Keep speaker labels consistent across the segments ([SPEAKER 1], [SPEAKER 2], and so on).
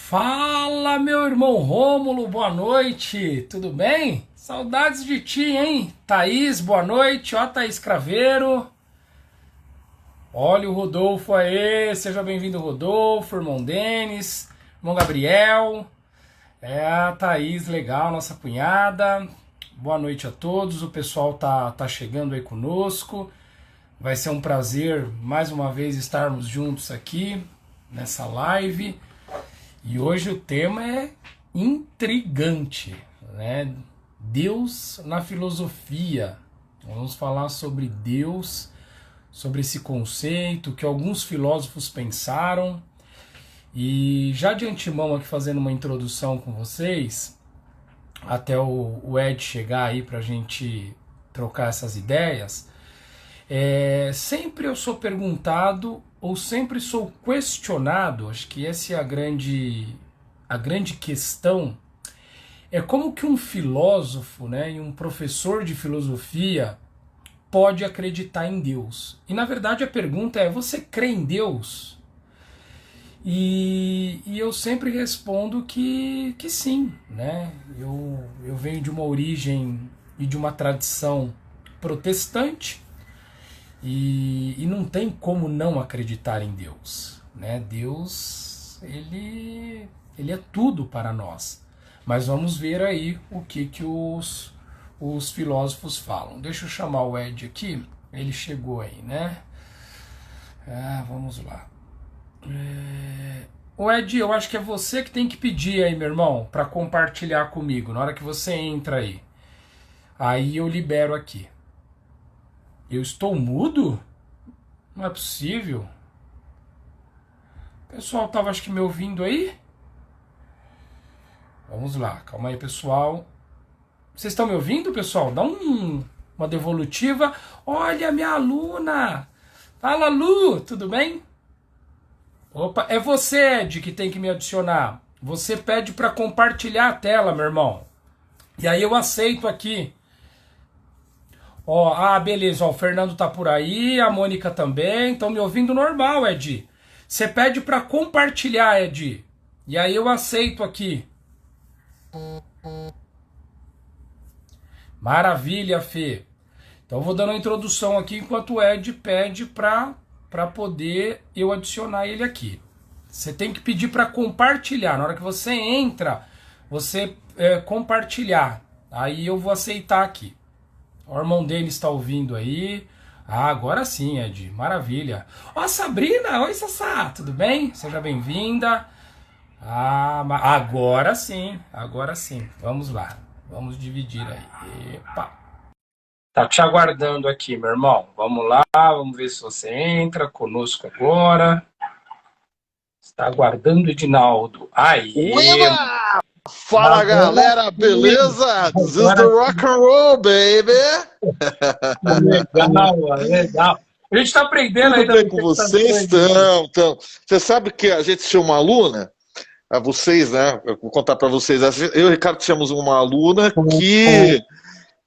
[SPEAKER 1] Fala, meu irmão Rômulo, boa noite, tudo bem? Saudades de ti, hein? Thaís, boa noite, ó, Thaís Craveiro. Olha o Rodolfo aí, seja bem-vindo, Rodolfo, irmão Denis, irmão Gabriel. É a Thaís, legal, nossa cunhada. Boa noite a todos, o pessoal tá chegando aí conosco. Vai ser um prazer, mais uma vez, estarmos juntos aqui, nessa live. E hoje o tema é intrigante, né? Deus na filosofia. Vamos falar sobre Deus, sobre esse conceito que alguns filósofos pensaram. E já de antemão aqui fazendo uma introdução com vocês, até o Ed chegar aí para a gente trocar essas ideias, sempre eu sou perguntado ou sempre sou questionado, acho que essa é a grande questão, é como que um filósofo, né, e um professor de filosofia pode acreditar em Deus. E na verdade a pergunta é, você crê em Deus? E eu sempre respondo que sim, né? Eu venho de uma origem e de uma tradição protestante, e não tem como não acreditar em Deus, né? Deus, ele é tudo para nós. Mas vamos ver aí o que os filósofos falam. Deixa eu chamar o Ed aqui, ele chegou aí, né? Vamos lá. O Ed, eu acho que é você que tem que pedir aí, meu irmão, para compartilhar comigo, na hora que você entra aí. Aí eu libero aqui. Eu estou mudo? Não é possível. O pessoal estava, acho que, me ouvindo aí? Vamos lá, calma aí, pessoal. Vocês estão me ouvindo, pessoal? Dá uma devolutiva. Olha, minha aluna! Fala, Lu, tudo bem? Opa, é você, Ed, que tem que me adicionar. Você pede para compartilhar a tela, meu irmão. E aí eu aceito aqui. Beleza, o Fernando tá por aí, a Mônica também, estão me ouvindo normal, Ed. Você pede para compartilhar, Ed. E aí eu aceito aqui. Maravilha, Fê. Então eu vou dando a introdução aqui enquanto o Ed pede para poder eu adicionar ele aqui. Você tem que pedir para compartilhar. Na hora que você entra, você compartilhar. Aí eu vou aceitar aqui. O irmão Denis está ouvindo aí. Agora sim, Ed. Maravilha. Sabrina. Oi, Sassá. Tudo bem? Seja bem-vinda. Agora sim. Agora sim. Vamos lá. Vamos dividir aí. Epa. Tá te aguardando aqui, meu irmão. Vamos lá. Vamos ver se você entra conosco agora. Está aguardando, Edinaldo. Aí.
[SPEAKER 2] Fala, galera, beleza? This is the rock and roll, baby!
[SPEAKER 1] Legal, legal. A gente está aprendendo
[SPEAKER 2] Tudo
[SPEAKER 1] aí
[SPEAKER 2] bem com vocês? Então, você sabe que a gente tinha uma aluna, a vocês, né? Eu vou contar para vocês. Eu e o Ricardo tínhamos uma aluna que,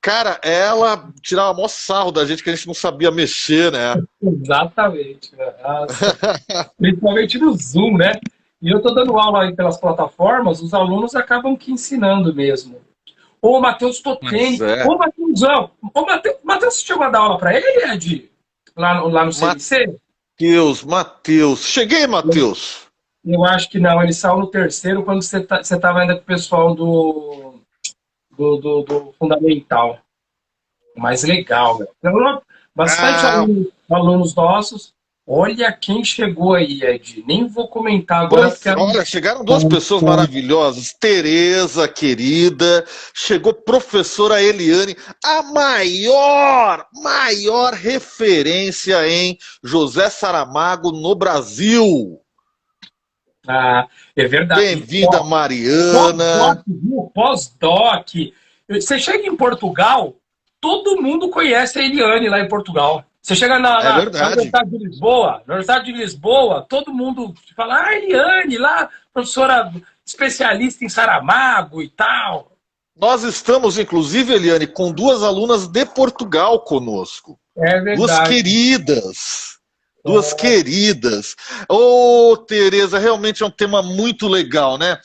[SPEAKER 2] cara, ela tirava o maior sarro da gente, que a gente não sabia mexer, né?
[SPEAKER 1] Exatamente. Principalmente no Zoom, né? E eu estou dando aula aí pelas plataformas, os alunos acabam que ensinando mesmo. Ô, Matheus Totene. Ô, Matheusão. Matheus, você chegou a dar aula para ele, Ed? Lá no CNC?
[SPEAKER 2] Matheus. Cheguei, Matheus.
[SPEAKER 1] Eu acho que não. Ele saiu no terceiro quando você estava ainda com o pessoal do Fundamental. Mas legal, velho. Bastante alunos nossos. Olha quem chegou aí, Ed. Nem vou comentar agora.
[SPEAKER 2] Olha, chegaram duas pessoas maravilhosas. Tereza, querida. Chegou professora Eliane, a maior referência em José Saramago no Brasil.
[SPEAKER 1] É verdade.
[SPEAKER 2] Bem-vinda, Mariana.
[SPEAKER 1] Pós-doc. Você chega em Portugal, todo mundo conhece a Eliane lá em Portugal. Você chega na Universidade de Lisboa, todo mundo fala, Eliane, lá, professora especialista em Saramago e tal.
[SPEAKER 2] Nós estamos, inclusive, Eliane, com duas alunas de Portugal conosco.
[SPEAKER 1] É verdade.
[SPEAKER 2] Duas queridas. Duas queridas. Ô, Tereza, realmente é um tema muito legal, né?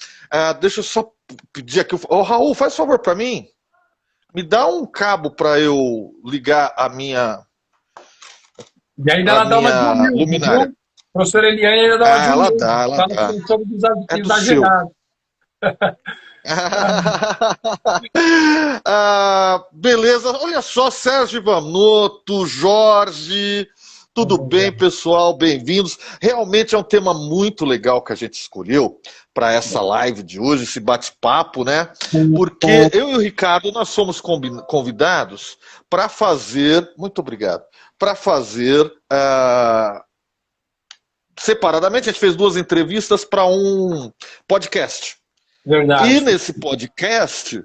[SPEAKER 2] Deixa eu só pedir aqui. Ô, Raul, faz favor para mim. Me dá um cabo para eu ligar
[SPEAKER 1] E ainda
[SPEAKER 2] a
[SPEAKER 1] ela dá uma de
[SPEAKER 2] minha
[SPEAKER 1] humilde,
[SPEAKER 2] luminária.
[SPEAKER 1] viu? Professora Eliane ainda dá uma de
[SPEAKER 2] Ela
[SPEAKER 1] humilde.
[SPEAKER 2] dá, ela
[SPEAKER 1] Fala
[SPEAKER 2] dá.
[SPEAKER 1] que somos
[SPEAKER 2] É do seu.
[SPEAKER 1] exagerados.
[SPEAKER 2] Beleza, olha só, Sérgio Ivanotto, Jorge, tudo bem, pessoal? Bem-vindos. Realmente é um tema muito legal que a gente escolheu para essa live de hoje, esse bate-papo, né? Porque eu e o Ricardo, nós somos convidados para fazer, muito obrigado, para fazer separadamente, a gente fez 2 entrevistas para um podcast. E
[SPEAKER 1] Verdade.
[SPEAKER 2] nesse podcast,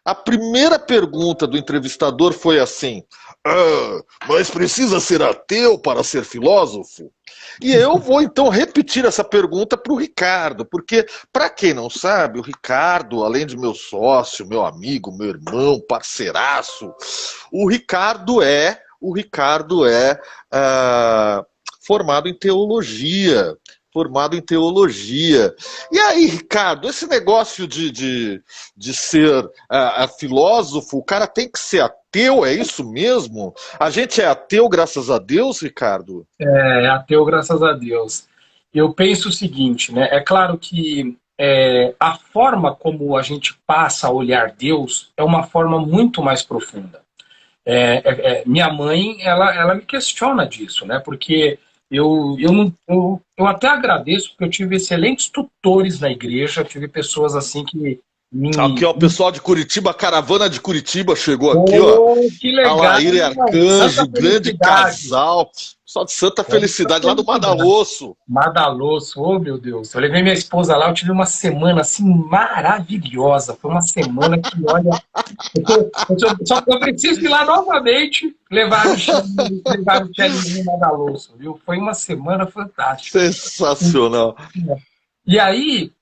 [SPEAKER 2] a primeira pergunta do entrevistador foi assim: mas precisa ser ateu para ser filósofo? E eu vou então repetir essa pergunta para o Ricardo, porque, para quem não sabe, o Ricardo, além de meu sócio, meu amigo, meu irmão, parceiraço, o Ricardo é formado em teologia. Formado em teologia. E aí, Ricardo, esse negócio de ser filósofo, o cara tem que ser ateu, é isso mesmo? A gente é ateu, graças a Deus, Ricardo?
[SPEAKER 1] É ateu, graças a Deus. Eu penso o seguinte, né? É claro que a forma como a gente passa a olhar Deus é uma forma muito mais profunda. Minha mãe, ela me questiona disso, né? Porque eu até agradeço, porque eu tive excelentes tutores na igreja, tive pessoas assim que
[SPEAKER 2] Aqui,
[SPEAKER 1] me.
[SPEAKER 2] ó, o pessoal de Curitiba, a caravana de Curitiba chegou aqui, ó.
[SPEAKER 1] Oh, que legal!
[SPEAKER 2] Alair e
[SPEAKER 1] Santa
[SPEAKER 2] Arcanjo, grande
[SPEAKER 1] felicidade!
[SPEAKER 2] casal. Pessoal de Santa
[SPEAKER 1] Santa
[SPEAKER 2] Felicidade, lá do
[SPEAKER 1] felicidade.
[SPEAKER 2] Madalosso.
[SPEAKER 1] Madaloso, oh meu Deus. Eu levei minha esposa lá, eu tive uma semana assim maravilhosa. Foi uma semana que, olha, eu preciso ir lá novamente levar o Tchelinho Madaloso, viu? Foi uma semana fantástica.
[SPEAKER 2] Sensacional.
[SPEAKER 1] E aí,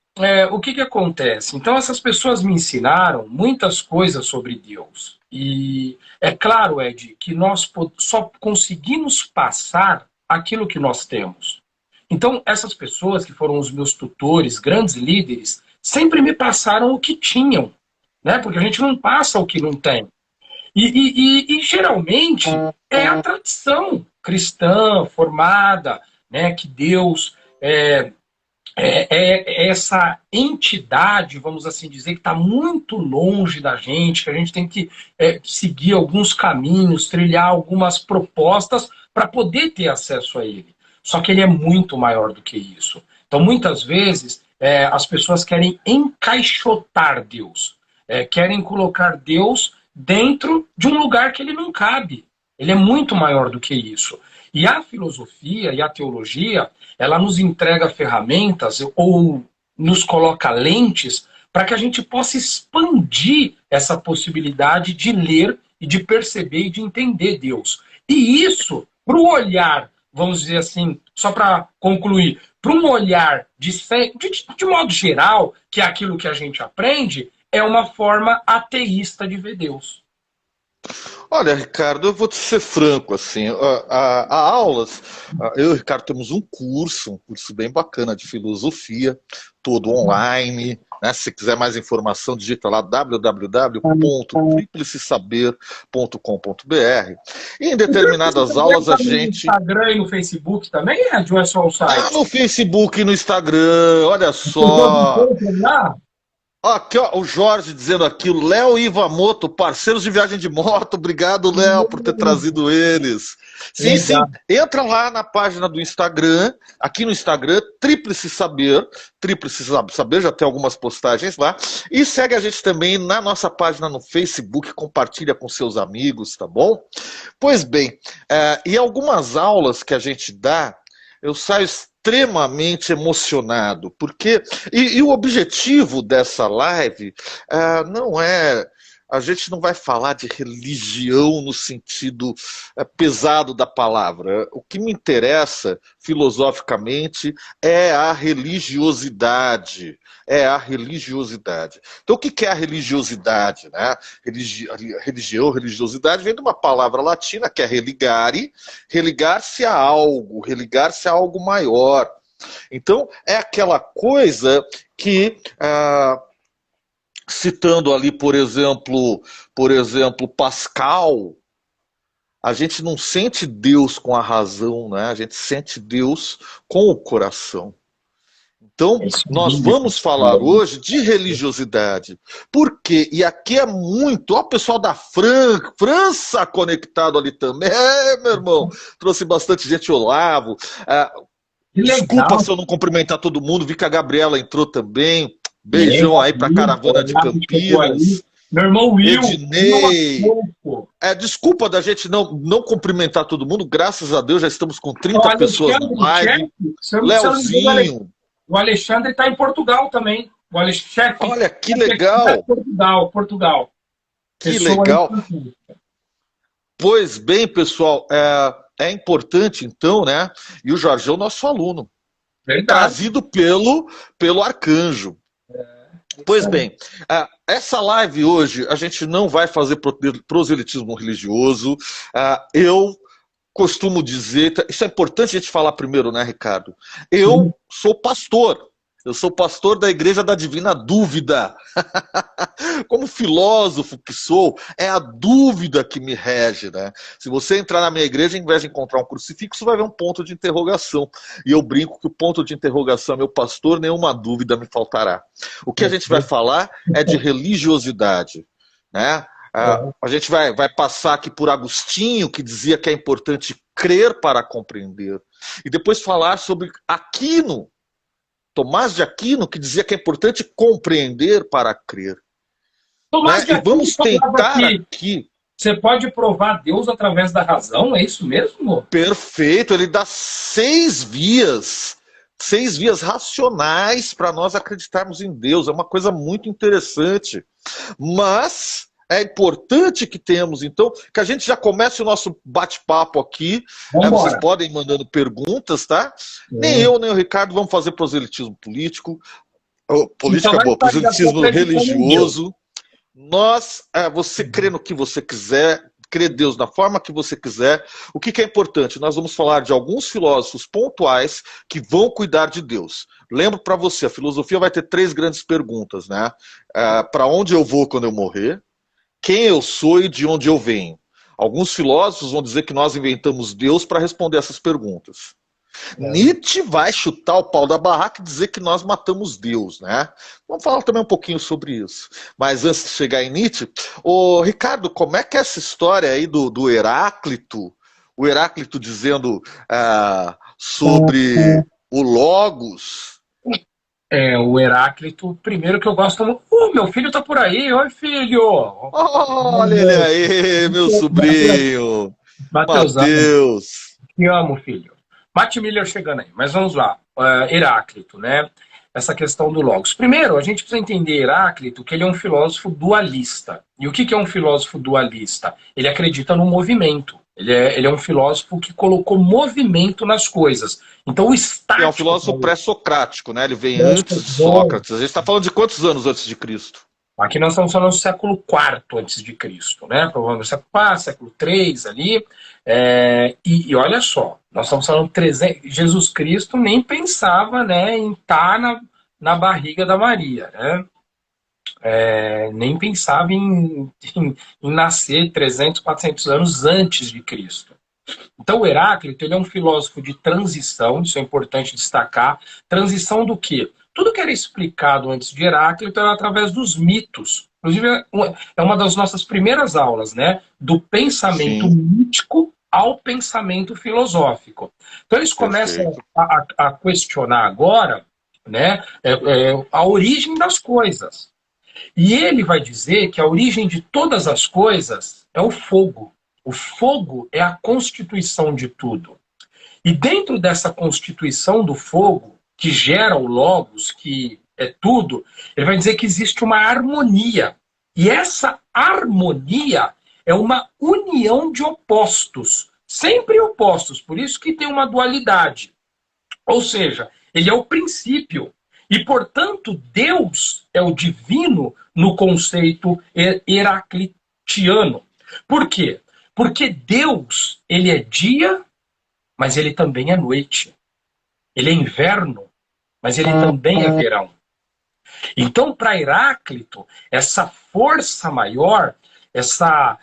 [SPEAKER 1] o que que acontece? Então, essas pessoas me ensinaram muitas coisas sobre Deus. E é claro, Ed, que nós só conseguimos passar aquilo que nós temos. Então, essas pessoas que foram os meus tutores, grandes líderes, sempre me passaram o que tinham, né? Porque a gente não passa o que não tem. E geralmente é a tradição cristã formada, né? Que Deus é essa entidade, vamos assim dizer, que está muito longe da gente, que a gente tem que seguir alguns caminhos, trilhar algumas propostas para poder ter acesso a ele. Só que ele é muito maior do que isso. Então, muitas vezes, as pessoas querem encaixotar Deus, querem colocar Deus dentro de um lugar que ele não cabe. Ele é muito maior do que isso. E a filosofia e a teologia, ela nos entrega ferramentas ou nos coloca lentes para que a gente possa expandir essa possibilidade de ler e de perceber e de entender Deus. E isso, para o olhar, vamos dizer assim, só para concluir, para um olhar de modo geral, que é aquilo que a gente aprende, é uma forma ateísta de ver Deus.
[SPEAKER 2] Olha, Ricardo, eu vou te ser franco, assim, a aulas, eu e o Ricardo temos um curso bem bacana de filosofia, todo online, né? Se você quiser mais informação, digita lá www.triplicesaber.com.br. E em determinadas aulas a
[SPEAKER 1] No
[SPEAKER 2] gente...
[SPEAKER 1] Instagram e no Facebook também, Ed, ou é só o site?
[SPEAKER 2] no Facebook e no Instagram, olha só... Aqui, ó, o Jorge dizendo aqui, o Léo e Ivamoto, parceiros de viagem de moto. Obrigado, Léo, por ter trazido eles. Sim, sim. Entra lá na página do Instagram, aqui no Instagram, Tríplice Saber, já tem algumas postagens lá. E segue a gente também na nossa página no Facebook, compartilha com seus amigos, tá bom? Pois bem, e algumas aulas que a gente dá, eu saio extremamente emocionado, porque e o objetivo dessa live não é a gente não vai falar de religião no sentido pesado da palavra. O que me interessa, filosoficamente, é a religiosidade. É a religiosidade. Então, o que é a religiosidade? Né? Religião, religiosidade, vem de uma palavra latina que é religare, religar-se a algo, religar-se a algo maior. Então, é aquela coisa que... citando ali, por exemplo, Pascal, a gente não sente Deus com a razão, né? A gente sente Deus com o coração. Então, nós vamos falar hoje de religiosidade. Por quê? E aqui é muito... Ó, o pessoal da França conectado ali também. Meu irmão, trouxe bastante gente, Olavo. Desculpa se eu não cumprimentar todo mundo, vi que a Gabriela entrou também. Beijão aí pra caravana de Campinas.
[SPEAKER 1] Meu irmão Will.
[SPEAKER 2] Ednei. Desculpa da gente não cumprimentar todo mundo. Graças a Deus já estamos com 30 pessoas no live. Leozinho.
[SPEAKER 1] O Alexandre está em Portugal também. O Alexandre,
[SPEAKER 2] olha, que legal.
[SPEAKER 1] Portugal.
[SPEAKER 2] Que legal. Pois bem, pessoal, é importante então, né? E o Jorge é o nosso aluno.
[SPEAKER 1] Verdade.
[SPEAKER 2] Trazido pelo Arcanjo. Pois bem, essa live hoje a gente não vai fazer proselitismo religioso. Eu costumo dizer, isso é importante a gente falar primeiro, né, Ricardo? Eu sou pastor. Eu sou pastor da Igreja da Divina Dúvida. Como filósofo que sou, é a dúvida que me rege, né? Se você entrar na minha igreja, ao invés de encontrar um crucifixo, vai ver um ponto de interrogação. E eu brinco que o ponto de interrogação é meu pastor, nenhuma dúvida me faltará. O que a gente vai falar é de religiosidade, né? A gente vai passar aqui por Agostinho, que dizia que é importante crer para compreender. E depois falar sobre Aquino, Tomás de Aquino, que dizia que é importante compreender para crer.
[SPEAKER 1] Tomás de Aquino,
[SPEAKER 2] vamos tentar aqui.
[SPEAKER 1] Você pode provar Deus através da razão, é isso mesmo?
[SPEAKER 2] Perfeito, ele dá 6 vias racionais para nós acreditarmos em Deus. É uma coisa muito interessante. Mas é importante que tenhamos, então, que a gente já comece o nosso bate-papo aqui. Vocês podem ir mandando perguntas, tá? Nem eu, nem o Ricardo vamos fazer proselitismo político. Política boa, proselitismo religioso. Você crê no que você quiser, crê Deus da forma que você quiser. O que é importante? Nós vamos falar de alguns filósofos pontuais que vão cuidar de Deus. Lembro para você, a filosofia vai ter 3 grandes perguntas, né? Para onde eu vou quando eu morrer? Quem eu sou e de onde eu venho? Alguns filósofos vão dizer que nós inventamos Deus para responder essas perguntas. Nietzsche vai chutar o pau da barraca e dizer que nós matamos Deus, né? Vamos falar também um pouquinho sobre isso. Mas antes de chegar em Nietzsche, Ricardo, como é que é essa história aí do Heráclito? O Heráclito dizendo sobre o Logos.
[SPEAKER 1] O Heráclito, primeiro que eu gosto muito. Meu filho tá por aí, oi filho!
[SPEAKER 2] Olha ele aí, meu sobrinho! Mateus!
[SPEAKER 1] Te amo, filho. Matt Miller chegando aí, mas vamos lá. Heráclito, né? Essa questão do Logos. Primeiro, a gente precisa entender Heráclito, que ele é um filósofo dualista. E o que é um filósofo dualista? Ele acredita no movimento. Ele é um filósofo que colocou movimento nas coisas. Então o estático...
[SPEAKER 2] É um filósofo pré-socrático, né? Ele vem antes de Sócrates. A gente está falando de quantos anos antes de Cristo?
[SPEAKER 1] Aqui nós estamos falando do século IV antes de Cristo, né? Provavelmente século IV, século III ali. E olha só, nós estamos falando de 300... Jesus Cristo nem pensava, né, em estar na barriga da Maria, né? Nem pensava em nascer 300, 400 anos antes de Cristo. Então o Heráclito, ele é um filósofo de transição, isso é importante destacar. Transição do quê? Tudo que era explicado antes de Heráclito era através dos mitos. Inclusive é uma das nossas primeiras aulas, né? Do pensamento mítico ao pensamento filosófico. Então eles começam a questionar agora, né, a origem das coisas. E ele vai dizer que a origem de todas as coisas é o fogo. O fogo é a constituição de tudo. E dentro dessa constituição do fogo, que gera o logos, que é tudo, ele vai dizer que existe uma harmonia. E essa harmonia é uma união de opostos, sempre opostos, por isso que tem uma dualidade. Ou seja, ele é o princípio. E, portanto, Deus é o divino no conceito heraclitiano. Por quê? Porque Deus, ele é dia, mas ele também é noite. Ele é inverno, mas ele também é verão. Então, para Heráclito, essa força maior, essa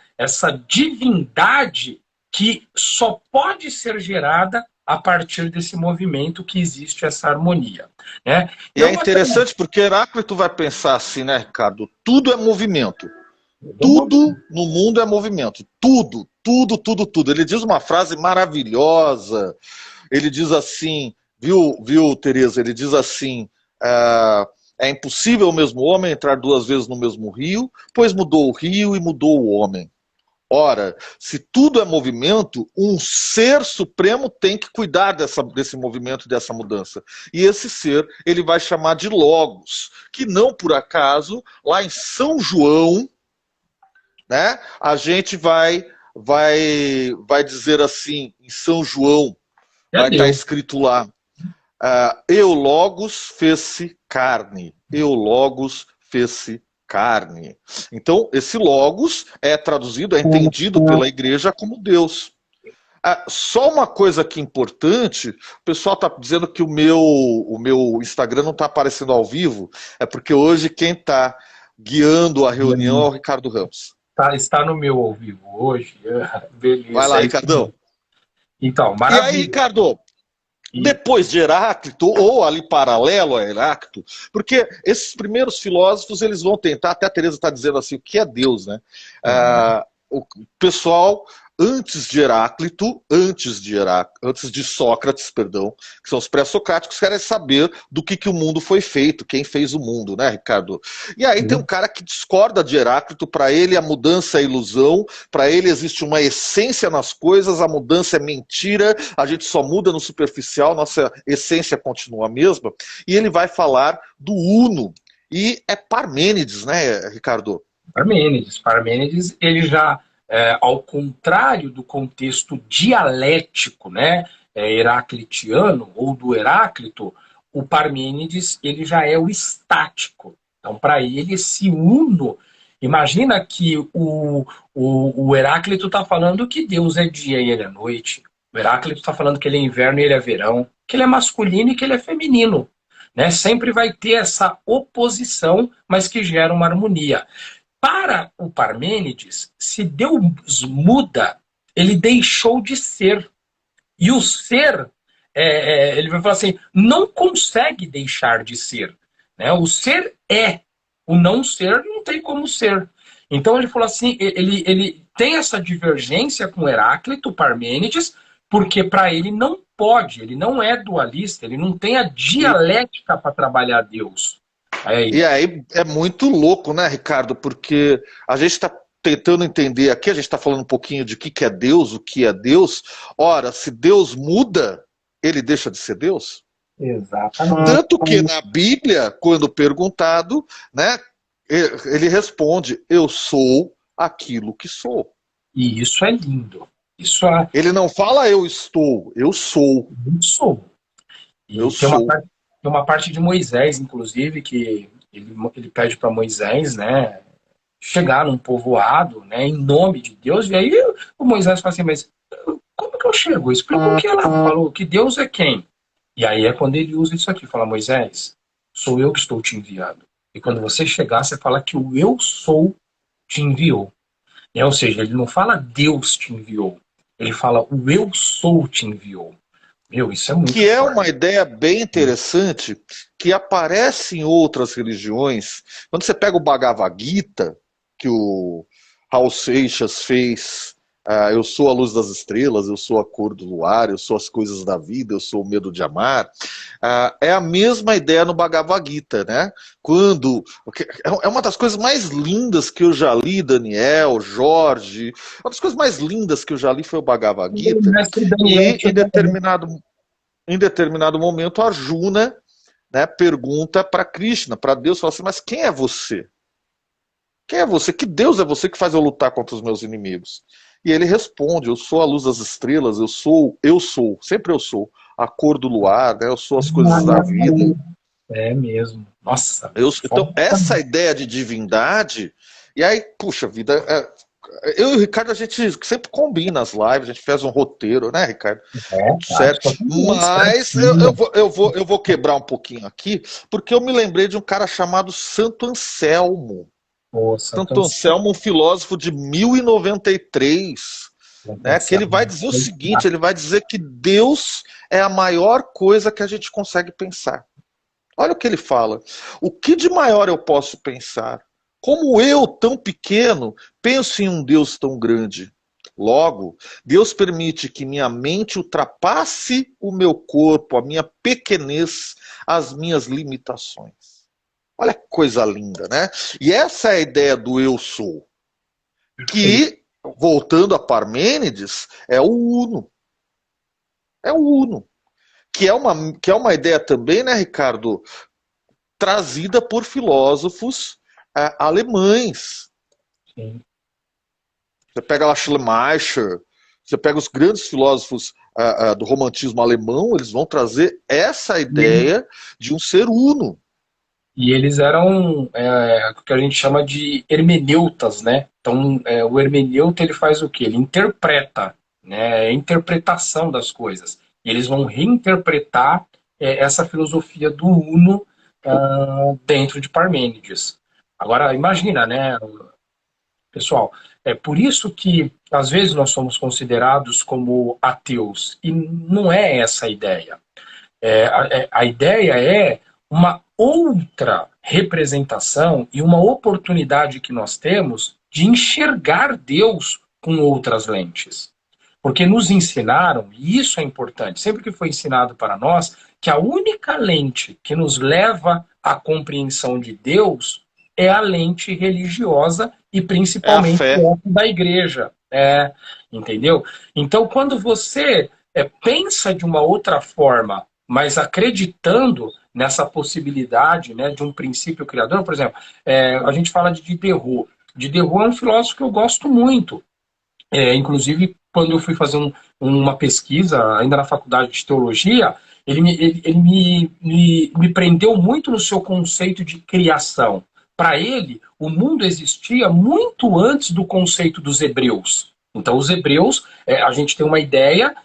[SPEAKER 1] divindade que só pode ser gerada a partir desse movimento que existe essa harmonia. Né?
[SPEAKER 2] E é interessante porque Heráclito vai pensar assim, né, Ricardo? Tudo é movimento. Tudo no mundo é movimento. Tudo, tudo, tudo, tudo. Ele diz uma frase maravilhosa. Ele diz assim, viu, Tereza? Ele diz assim: é impossível o mesmo homem entrar duas vezes no mesmo rio, pois mudou o rio e mudou o homem. Ora, se tudo é movimento, um ser supremo tem que cuidar desse movimento, dessa mudança. E esse ser, ele vai chamar de Logos, que não por acaso, lá em São João, né, a gente vai dizer assim, em São João, vai estar escrito lá, eu Logos fez-se carne, eu Logos fez-se carne. Então, esse Logos é traduzido, é entendido pela igreja como Deus. Só uma coisa aqui importante, o pessoal está dizendo que o meu Instagram não está aparecendo ao vivo, é porque hoje quem está guiando a reunião é o Ricardo Ramos.
[SPEAKER 1] Está no meu ao vivo hoje. Beleza.
[SPEAKER 2] Vai lá, Ricardão.
[SPEAKER 1] Então, maravilha.
[SPEAKER 2] E aí, Ricardo, depois de Heráclito, ou ali paralelo a Heráclito, porque esses primeiros filósofos, eles vão tentar, até a Tereza está dizendo assim, o que é Deus, né? O pessoal, antes de Sócrates, perdão, que são os pré-socráticos, querem saber do que o mundo foi feito, quem fez o mundo, né, Ricardo? E aí tem um cara que discorda de Heráclito, para ele a mudança é ilusão, para ele existe uma essência nas coisas, a mudança é mentira, a gente só muda no superficial, nossa essência continua a mesma, e ele vai falar do Uno, e é Parmênides, né, Ricardo?
[SPEAKER 1] Parmênides, ele já, ao contrário do contexto dialético, né, heraclitiano, ou do Heráclito, o Parmênides, ele já é o estático. Então, para ele, esse uno, imagina que o Heráclito está falando que Deus é dia e ele é noite. O Heráclito está falando que ele é inverno e ele é verão, que ele é masculino e que ele é feminino. Né? Sempre vai ter essa oposição, mas que gera uma harmonia. Para o Parmênides, se Deus muda, ele deixou de ser. E o ser, ele vai falar assim, não consegue deixar de ser. Né? O ser é. O não ser não tem como ser. Então ele falou assim, ele tem essa divergência com Heráclito, Parmênides, porque para ele não pode, ele não é dualista, ele não tem a dialética para trabalhar Deus.
[SPEAKER 2] E aí é muito louco, né, Ricardo? Porque a gente está tentando entender aqui, a gente está falando um pouquinho de o que é Deus, o que é Deus. Ora, se Deus muda, ele deixa de ser Deus?
[SPEAKER 1] Exatamente.
[SPEAKER 2] Tanto que na Bíblia, quando perguntado, né, ele responde, eu sou aquilo que sou.
[SPEAKER 1] E isso é lindo.
[SPEAKER 2] Ele não fala eu estou, eu sou.
[SPEAKER 1] Eu sou. E
[SPEAKER 2] eu
[SPEAKER 1] tem
[SPEAKER 2] sou.
[SPEAKER 1] Tem uma parte de Moisés, inclusive, que ele pede para Moisés, né, chegar num povoado, né, em nome de Deus, e aí o Moisés fala assim, mas como que eu chego? Explica o que ela falou, que Deus é quem? E aí é quando ele usa isso aqui, fala, Moisés, sou eu que estou te enviando. E quando você chegar, você fala que o eu sou te enviou. Ou seja, ele não fala Deus te enviou, ele fala o eu sou te enviou. Meu, isso é muito
[SPEAKER 2] que é
[SPEAKER 1] forte.
[SPEAKER 2] uma ideia bem interessante que aparece em outras religiões. Quando você pega o Bhagavad Gita, que o Raul Seixas fez, eu sou a luz das estrelas, eu sou a cor do luar, eu sou as coisas da vida, eu sou o medo de amar, é a mesma ideia no Bhagavad Gita, né? É uma das coisas mais lindas que eu já li, Daniel, Jorge, uma das coisas mais lindas que eu já li foi o Bhagavad Gita, e em determinado momento Arjuna, né, pergunta para Krishna, para Deus, fala assim, mas quem é você? Quem é você? Que Deus é você que faz eu lutar contra os meus inimigos? E ele responde, eu sou a luz das estrelas, sempre eu sou, a cor do luar, né? Eu sou as coisas da vida.
[SPEAKER 1] É mesmo. Nossa,
[SPEAKER 2] Então,
[SPEAKER 1] foda.
[SPEAKER 2] essa ideia de divindade, e aí, puxa vida, eu e o Ricardo, a gente sempre combina as lives, a gente faz um roteiro, né, Ricardo? Tudo certo. Mas eu vou quebrar um pouquinho aqui, porque eu me lembrei de um cara chamado Santo Anselmo.
[SPEAKER 1] Nossa,
[SPEAKER 2] Santo Anselmo, um filósofo de 1093, né, que ele vai dizer o seguinte, ele vai dizer que Deus é a maior coisa que a gente consegue pensar. Olha o que ele fala. O que de maior eu posso pensar? Como eu, tão pequeno, penso em um Deus tão grande? Logo, Deus permite que minha mente ultrapasse o meu corpo, a minha pequenez, as minhas limitações. Olha que coisa linda, né? E essa é a ideia do eu sou. Que, voltando a Parmênides, é o uno. É o uno. Que é uma ideia também, né, Ricardo, trazida por filósofos alemães.
[SPEAKER 1] Sim.
[SPEAKER 2] Você pega lá Schleiermacher, você pega os grandes filósofos do romantismo alemão, eles vão trazer essa ideia de um ser uno.
[SPEAKER 1] E eles eram o que a gente chama de hermeneutas, né? Então, o hermeneuta, ele faz o quê? Ele interpreta, né? É a interpretação das coisas. E eles vão reinterpretar essa filosofia do uno dentro de Parmênides. Agora, imagina, né, pessoal, é por isso que, às vezes, nós somos considerados como ateus. E não é essa a ideia. A ideia é uma outra representação e uma oportunidade que nós temos de enxergar Deus com outras lentes. Porque nos ensinaram, e isso é importante, sempre que foi ensinado para nós, que a única lente que nos leva à compreensão de Deus é a lente religiosa e
[SPEAKER 2] É a
[SPEAKER 1] principalmente
[SPEAKER 2] fé.
[SPEAKER 1] da igreja. Entendeu? Então, quando você pensa de uma outra forma, mas acreditando nessa possibilidade, né, de um princípio criador, por exemplo, a gente fala de Diderot. Diderot é um filósofo que eu gosto muito. Inclusive, quando eu fui fazer uma pesquisa, ainda na faculdade de teologia, ele me prendeu muito no seu conceito de criação. Para ele, o mundo existia muito antes do conceito dos hebreus. Então, os hebreus, a gente tem uma ideia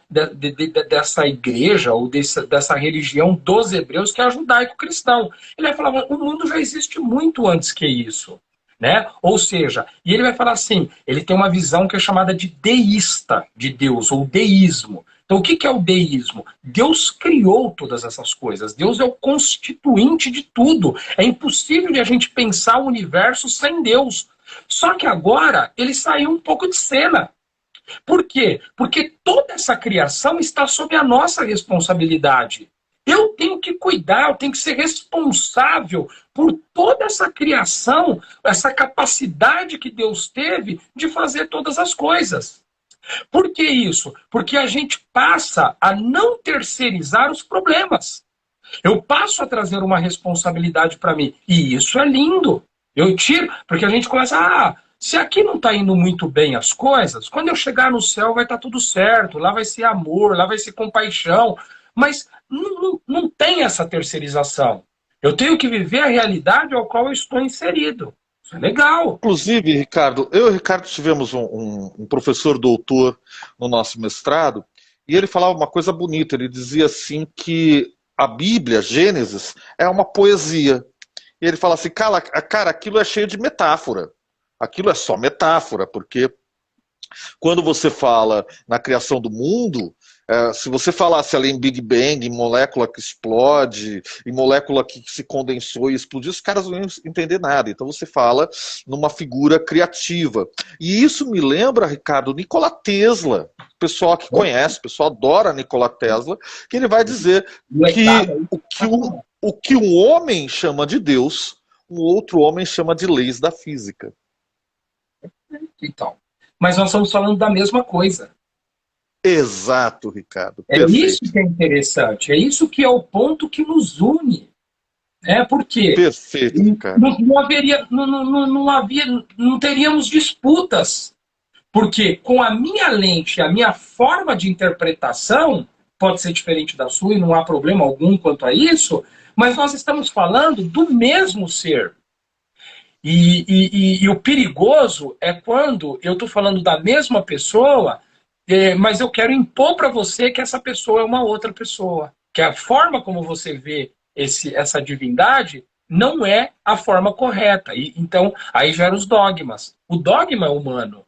[SPEAKER 1] dessa igreja ou dessa religião dos hebreus, que é a judaico-cristão. Ele vai falar, o mundo já existe muito antes que isso. Né? Ou seja, e ele vai falar assim, ele tem uma visão que é chamada de deísta de Deus, ou deísmo. Então, o que é o deísmo? Deus criou todas essas coisas. Deus é o constituinte de tudo. É impossível de a gente pensar o universo sem Deus. Só que agora ele saiu um pouco de cena. Por quê? Porque toda essa criação está sob a nossa responsabilidade. Eu tenho que cuidar, eu tenho que ser responsável por toda essa criação, essa capacidade que Deus teve de fazer todas as coisas. Por que isso? Porque a gente passa a não terceirizar os problemas. Eu passo a trazer uma responsabilidade para mim. E isso é lindo. Eu tiro, porque a gente começa, se aqui não está indo muito bem as coisas, quando eu chegar no céu vai estar tudo certo, lá vai ser amor, lá vai ser compaixão. Mas não tem essa terceirização. Eu tenho que viver a realidade ao qual eu estou inserido. Isso é legal.
[SPEAKER 2] Inclusive, Ricardo, eu e o Ricardo tivemos um professor doutor no nosso mestrado, e ele falava uma coisa bonita, ele dizia assim que a Bíblia, Gênesis, é uma poesia. E ele fala assim, cara, aquilo é cheio de metáfora. Aquilo é só metáfora, porque quando você fala na criação do mundo, se você falasse ali em Big Bang, em molécula que explode, em molécula que se condensou e explodiu, os caras não iam entender nada. Então você fala numa figura criativa. E isso me lembra, Ricardo, Nikola Tesla. O pessoal que conhece, o pessoal adora Nikola Tesla, que ele vai dizer que o que um homem chama de Deus, um outro homem chama de leis da física.
[SPEAKER 1] Então, mas nós estamos falando da mesma coisa.
[SPEAKER 2] Exato, Ricardo.
[SPEAKER 1] É
[SPEAKER 2] Perfeito.
[SPEAKER 1] isso que é interessante, é isso que é o ponto que nos une.
[SPEAKER 3] Por quê?
[SPEAKER 2] Perfeito, Ricardo.
[SPEAKER 3] Não haveria, não teríamos disputas, porque com a minha lente, a minha forma de interpretação pode ser diferente da sua e não há problema algum quanto a isso, mas nós estamos falando do mesmo ser. E o perigoso é quando eu estou falando da mesma pessoa, mas eu quero impor para você que essa pessoa é uma outra pessoa. Que a forma como você vê essa divindade não é a forma correta. Então, aí gera os dogmas. O dogma é humano,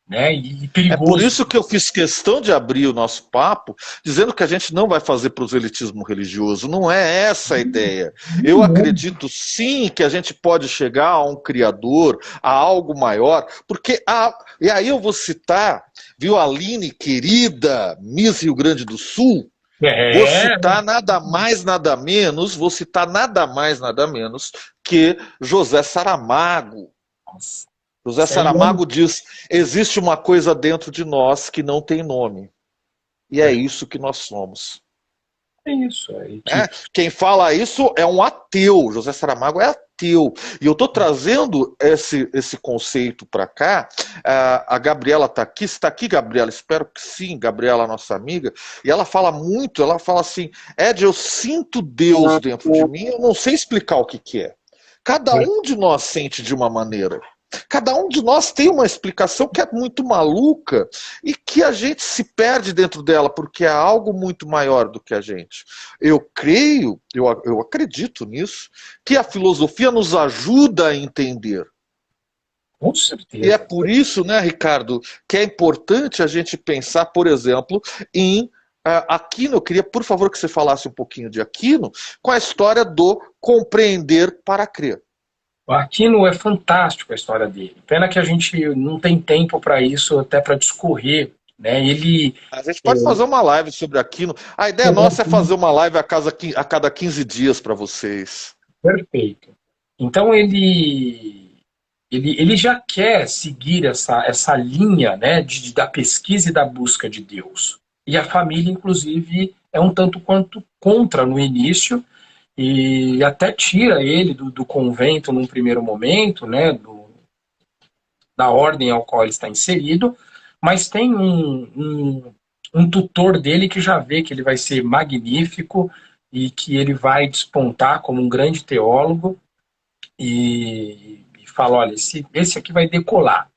[SPEAKER 3] né? E
[SPEAKER 2] É por
[SPEAKER 3] perigoso.
[SPEAKER 2] isso que eu fiz questão de abrir o nosso papo, dizendo que a gente não vai fazer proselitismo religioso. Não é essa a ideia. Eu acredito sim que a gente pode chegar a um Criador, a algo maior, porque e aí eu vou citar, viu, a Aline, querida Miss Rio Grande do Sul, vou citar nada mais, nada menos, que José Saramago.
[SPEAKER 3] Nossa.
[SPEAKER 2] José Saramago diz: existe uma coisa dentro de nós que não tem nome. E é isso que nós somos.
[SPEAKER 3] É isso aí.
[SPEAKER 2] Quem fala isso é um ateu. José Saramago é ateu. E eu estou trazendo esse conceito para cá. A Gabriela está aqui. Você está aqui, Gabriela? Espero que sim, Gabriela, nossa amiga. E ela fala muito, ela fala assim: Ed, eu sinto Deus dentro de mim, eu não sei explicar o que é. Cada um de nós sente de uma maneira. Cada um de nós tem uma explicação que é muito maluca e que a gente se perde dentro dela, porque é algo muito maior do que a gente. Eu creio, eu acredito nisso, que a filosofia nos ajuda a entender.
[SPEAKER 3] Com certeza.
[SPEAKER 2] E é por isso, né, Ricardo, que é importante a gente pensar, por exemplo, em Aquino. Eu queria, por favor, que você falasse um pouquinho de Aquino, com a história do compreender para crer.
[SPEAKER 3] O Aquino é fantástico a história dele. Pena que a gente não tem tempo para isso, até para discorrer. Né?
[SPEAKER 2] A gente pode fazer uma live sobre Aquino. A ideia nossa é fazer uma live a cada 15 dias para vocês.
[SPEAKER 3] Perfeito. Então ele já quer seguir essa linha, né, da pesquisa e da busca de Deus. E a família, inclusive, é um tanto quanto contra no início, e até tira ele do convento num primeiro momento, né, da ordem ao qual ele está inserido, mas tem um tutor dele que já vê que ele vai ser magnífico e que ele vai despontar como um grande teólogo e fala, olha, esse aqui vai decolar.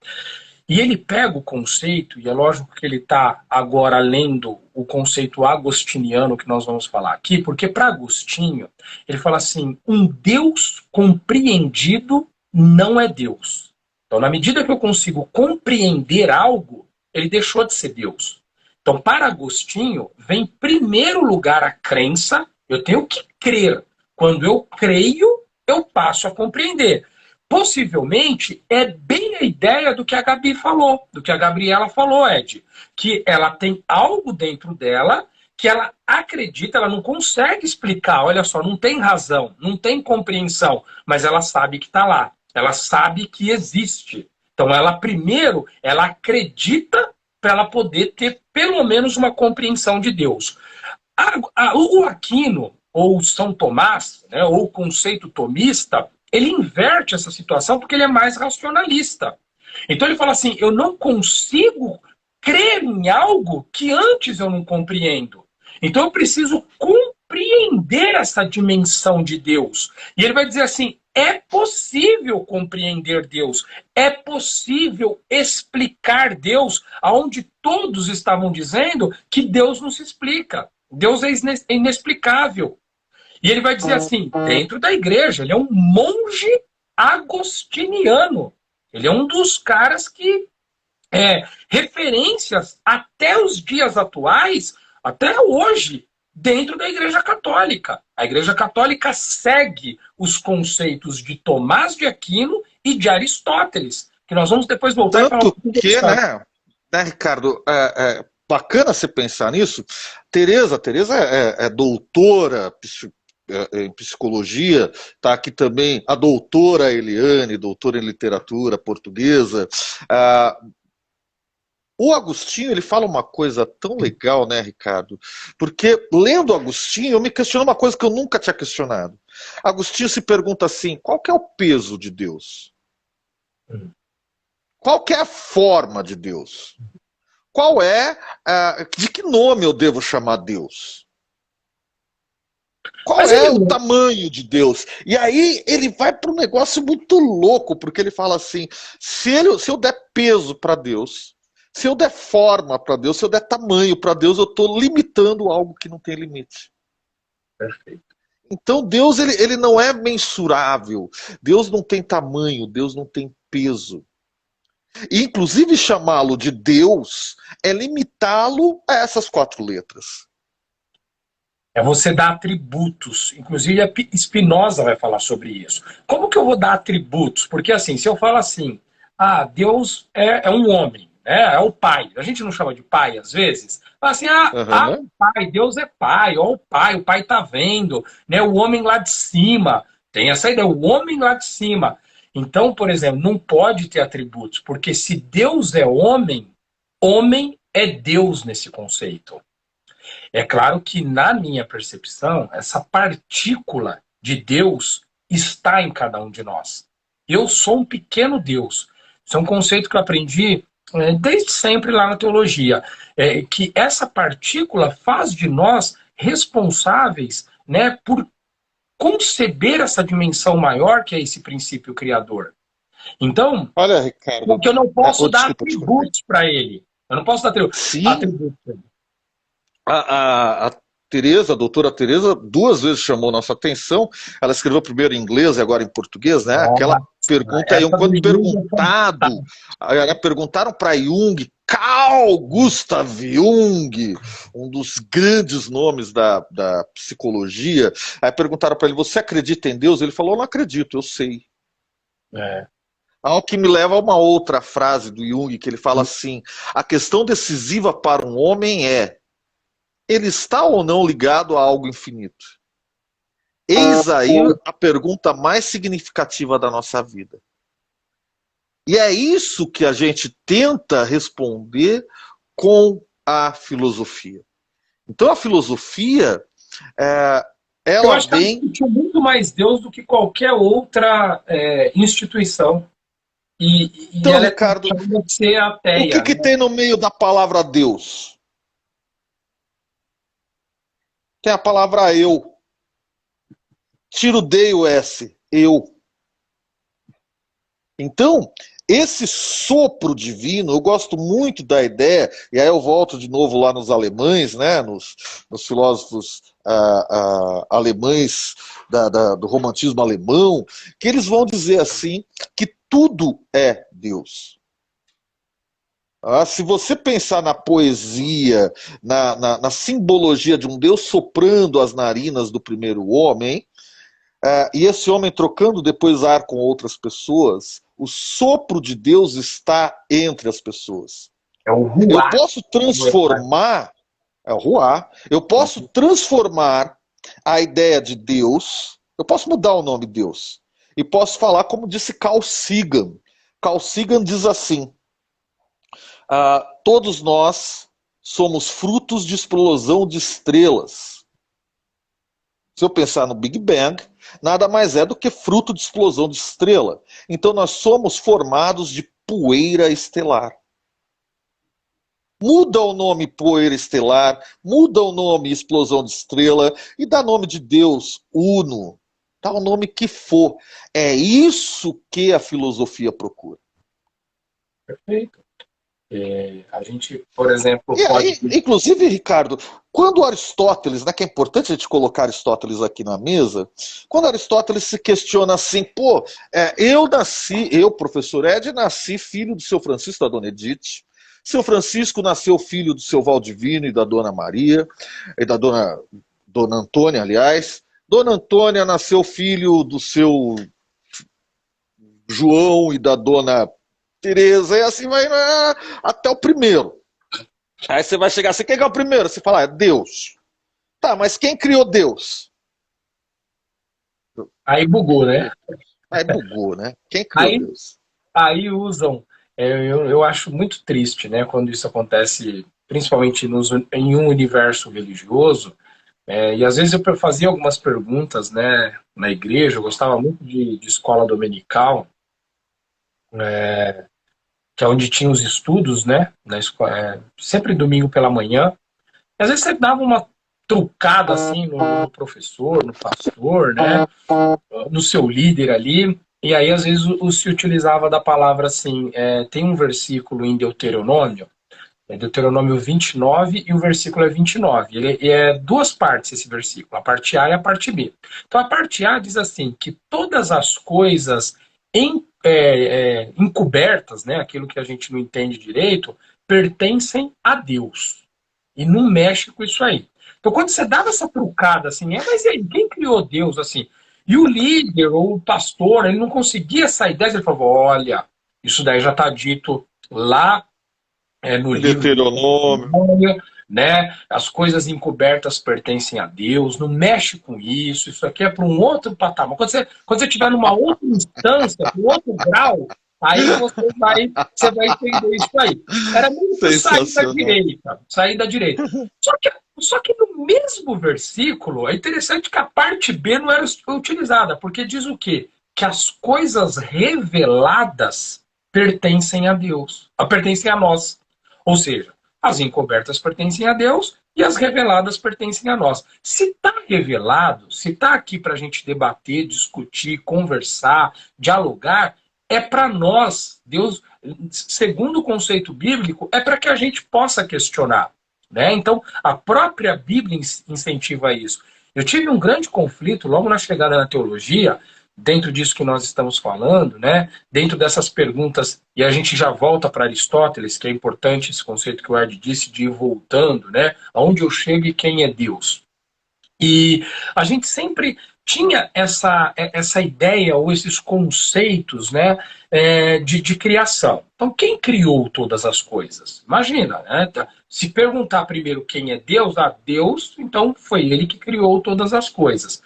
[SPEAKER 3] E ele pega o conceito, e é lógico que ele está agora lendo o conceito agostiniano que nós vamos falar aqui, porque para Agostinho, ele fala assim, um Deus compreendido não é Deus. Então, na medida que eu consigo compreender algo, ele deixou de ser Deus. Então, para Agostinho, vem em primeiro lugar a crença, eu tenho que crer. Quando eu creio, eu passo a compreender. Possivelmente é bem a ideia do que a Gabi falou, do que a Gabriela falou, Ed, que ela tem algo dentro dela que ela acredita, ela não consegue explicar, olha só, não tem razão, não tem compreensão, mas ela sabe que está lá, ela sabe que existe. Então ela primeiro, ela acredita para ela poder ter pelo menos uma compreensão de Deus. O Aquino, ou São Tomás, né, ou o conceito tomista, ele inverte essa situação porque ele é mais racionalista. Então ele fala assim, eu não consigo crer em algo que antes eu não compreendo. Então eu preciso compreender essa dimensão de Deus. E ele vai dizer assim, é possível compreender Deus, é possível explicar Deus, aonde todos estavam dizendo que Deus não se explica. Deus é inexplicável. E ele vai dizer assim, dentro da igreja, ele é um monge agostiniano. Ele é um dos caras que referências até os dias atuais, até hoje, dentro da Igreja Católica. A Igreja Católica segue os conceitos de Tomás de Aquino e de Aristóteles, que nós vamos depois voltar
[SPEAKER 2] Tanto
[SPEAKER 3] e falar um pouco
[SPEAKER 2] que, né, Ricardo, bacana você pensar nisso. Tereza é doutora em psicologia, está aqui também a doutora Eliane, doutora em literatura portuguesa. O Agostinho, ele fala uma coisa tão legal, né, Ricardo? Porque lendo Agostinho, eu me questiono uma coisa que eu nunca tinha questionado. Agostinho se pergunta assim, qual que é o peso de Deus? Qual que é a forma de Deus? Qual é, de que nome eu devo chamar Deus? Qual
[SPEAKER 3] Mas
[SPEAKER 2] é
[SPEAKER 3] ele
[SPEAKER 2] o
[SPEAKER 3] não.
[SPEAKER 2] tamanho de Deus? E aí ele vai para um negócio muito louco, porque ele fala assim, se eu der peso para Deus, se eu der forma para Deus, se eu der tamanho para Deus, eu estou limitando algo que não tem limite.
[SPEAKER 3] Perfeito.
[SPEAKER 2] Então Deus ele não é mensurável, Deus não tem tamanho, Deus não tem peso. E, inclusive, chamá-lo de Deus é limitá-lo a essas 4 letras.
[SPEAKER 3] É você dar atributos. Inclusive, a Spinoza vai falar sobre isso. Como que eu vou dar atributos? Porque, assim, se eu falo assim, Deus é um homem, né? É o pai. A gente não chama de pai, às vezes. Fala assim,
[SPEAKER 2] Uhum.
[SPEAKER 3] pai, Deus é pai, ó o pai tá vendo, né? O homem lá de cima. Tem essa ideia, o homem lá de cima. Então, por exemplo, não pode ter atributos, porque se Deus é homem, homem é Deus nesse conceito. É claro que, na minha percepção, essa partícula de Deus está em cada um de nós. Eu sou um pequeno Deus. Isso é um conceito que eu aprendi desde sempre lá na teologia. Que essa partícula faz de nós responsáveis, né, por conceber essa dimensão maior que é esse princípio criador. Então,
[SPEAKER 2] Olha, Ricardo.
[SPEAKER 3] porque eu não posso dar
[SPEAKER 2] Desculpa, te cortei.
[SPEAKER 3] atributos para ele. Eu não posso dar
[SPEAKER 2] Sim,
[SPEAKER 3] atributos para ele.
[SPEAKER 2] a Teresa, a doutora Teresa, 2 vezes chamou nossa atenção. Ela escreveu primeiro em inglês e agora em português, né? Aquela pergunta aí,
[SPEAKER 3] Essa do
[SPEAKER 2] quando
[SPEAKER 3] Jung é
[SPEAKER 2] perguntado, perguntaram para Jung, Carl Gustav Jung, um dos grandes nomes da psicologia, aí perguntaram para ele, você acredita em Deus? Ele falou, não acredito, eu sei.
[SPEAKER 3] é,
[SPEAKER 2] Ao que me leva a uma outra frase do Jung, que ele fala assim, a questão decisiva para um homem é, ele está ou não ligado a algo infinito? Eis aí a pergunta mais significativa da nossa vida. E é isso que a gente tenta responder com a filosofia. Então a filosofia,
[SPEAKER 3] eu
[SPEAKER 2] ela
[SPEAKER 3] acho que ela
[SPEAKER 2] vem...
[SPEAKER 3] discutiu muito mais Deus do que qualquer outra instituição. E
[SPEAKER 2] Então,
[SPEAKER 3] ela é
[SPEAKER 2] Ricardo,
[SPEAKER 3] taxada de ser
[SPEAKER 2] o que,
[SPEAKER 3] ateia,
[SPEAKER 2] que
[SPEAKER 3] né?
[SPEAKER 2] tem no meio da palavra Deus? Tem a palavra eu. Tira o D e o S. Eu. Então, esse sopro divino, eu gosto muito da ideia, e aí eu volto de novo lá nos alemães, né, nos filósofos alemães do romantismo alemão, que eles vão dizer assim, que tudo é Deus. Se você pensar na poesia, na simbologia de um Deus soprando as narinas do primeiro homem, e esse homem trocando depois ar com outras pessoas, o sopro de Deus está entre as pessoas.
[SPEAKER 3] É o
[SPEAKER 2] Eu
[SPEAKER 3] ruá.
[SPEAKER 2] posso transformar, é o ruá, eu posso transformar a ideia de Deus, eu posso mudar o nome Deus, e posso falar como disse Carl Sagan. Carl Sagan diz assim, todos nós somos frutos de explosão de estrelas. Se eu pensar no Big Bang, nada mais é do que fruto de explosão de estrela. Então nós somos formados de poeira estelar. Muda o nome poeira estelar, muda o nome explosão de estrela e dá nome de Deus, Uno, dá o nome que for. É isso que a filosofia procura.
[SPEAKER 3] Perfeito. A gente, por exemplo,
[SPEAKER 2] E
[SPEAKER 3] pode...
[SPEAKER 2] aí, inclusive, Ricardo, quando Aristóteles, né, que é importante a gente colocar Aristóteles aqui na mesa, quando Aristóteles se questiona assim, eu, professor Ed, nasci filho do seu Francisco e da dona Edith, seu Francisco nasceu filho do seu Valdivino e da dona Maria, e da dona Antônia, aliás, dona Antônia nasceu filho do seu João e da dona Tereza, e assim vai até o primeiro. Aí você vai chegar assim, quem é o primeiro? Você fala, é Deus. Tá, mas quem criou Deus?
[SPEAKER 3] Aí bugou, né?
[SPEAKER 2] Aí bugou, né? Quem criou
[SPEAKER 3] Aí,
[SPEAKER 2] Deus?
[SPEAKER 3] aí usam... eu acho muito triste, né, quando isso acontece, principalmente em um universo religioso, E às vezes eu fazia algumas perguntas, né, na igreja. Eu gostava muito de escola dominical, que é onde tinha os estudos, né, na escola, sempre domingo pela manhã. E às vezes você dava uma trucada assim no professor, no pastor, né, no seu líder ali. E aí às vezes se utilizava da palavra assim. Tem um versículo em Deuteronômio. É Deuteronômio 29 e o versículo é 29. Ele é duas partes esse versículo, a parte A e a parte B. Então a parte A diz assim, que todas as coisas encobertas, né, aquilo que a gente não entende direito, pertencem a Deus. E não mexe com isso aí. Então quando você dava essa trucada assim, mas e aí, quem criou Deus assim? E o líder ou o pastor, ele não conseguia sair dessa, ele falou, olha, isso daí já está dito lá no livro de
[SPEAKER 2] Deuteronômio.
[SPEAKER 3] Deuteronômio, né? As coisas encobertas pertencem a Deus, não mexe com isso aqui é para um outro patamar. Quando você estiver numa outra instância, um outro grau, aí você vai entender isso aí. Era muito sair da direita. Só que no mesmo versículo, é interessante que a parte B não era utilizada, porque diz o quê? Que as coisas reveladas pertencem a Deus, pertencem a nós. Ou seja, as encobertas pertencem a Deus e as reveladas pertencem a nós. Se está revelado, se está aqui para a gente debater, discutir, conversar, dialogar, é para nós. Deus, segundo o conceito bíblico, é para que a gente possa questionar. Né? Então, a própria Bíblia incentiva isso. Eu tive um grande conflito logo na chegada na teologia, dentro disso que nós estamos falando, né? Dentro dessas perguntas, e a gente já volta para Aristóteles, que é importante esse conceito que o Ed disse, de ir voltando, né? Aonde eu chego e quem é Deus. E a gente sempre tinha essa ideia ou esses conceitos, né, de criação. Então, quem criou todas as coisas? Imagina, né? Se perguntar primeiro quem é Deus, Deus, então foi ele que criou todas as coisas.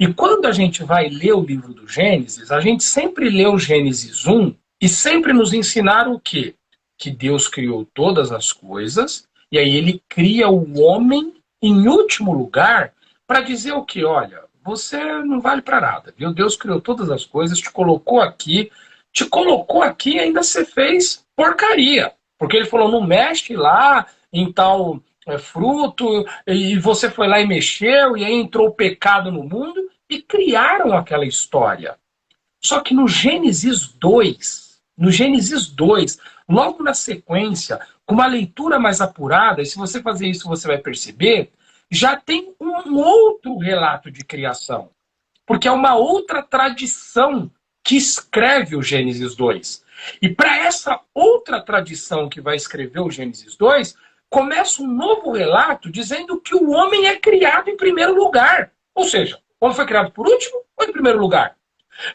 [SPEAKER 3] E quando a gente vai ler o livro do Gênesis, a gente sempre lê o Gênesis 1 e sempre nos ensinaram o quê? Que Deus criou todas as coisas e aí ele cria o homem em último lugar para dizer o quê? Olha, você não vale para nada, viu? Deus criou todas as coisas, te colocou aqui e ainda você fez porcaria. Porque ele falou, não mexe lá em tal fruto, e você foi lá e mexeu, e aí entrou o pecado no mundo, e criaram aquela história. Só que no Gênesis 2, logo na sequência, com uma leitura mais apurada, e se você fazer isso você vai perceber, já tem um outro relato de criação. Porque é uma outra tradição que escreve o Gênesis 2. E para essa outra tradição que vai escrever o Gênesis 2, começa um novo relato dizendo que o homem é criado em primeiro lugar. Ou seja, o homem foi criado por último ou em primeiro lugar?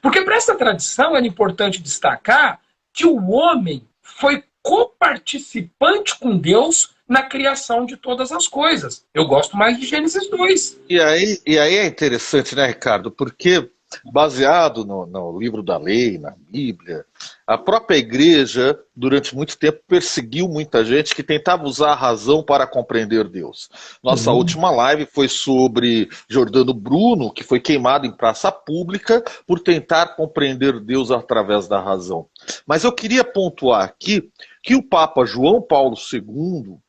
[SPEAKER 3] Porque para essa tradição era importante destacar que o homem foi coparticipante com Deus na criação de todas as coisas. Eu gosto mais de Gênesis 2.
[SPEAKER 2] E aí é interessante, né, Ricardo? Porque, baseado no livro da lei, na Bíblia, a própria igreja, durante muito tempo, perseguiu muita gente que tentava usar a razão para compreender Deus. Nossa última live foi sobre Giordano Bruno, que foi queimado em praça pública por tentar compreender Deus através da razão. Mas eu queria pontuar aqui que o Papa João Paulo II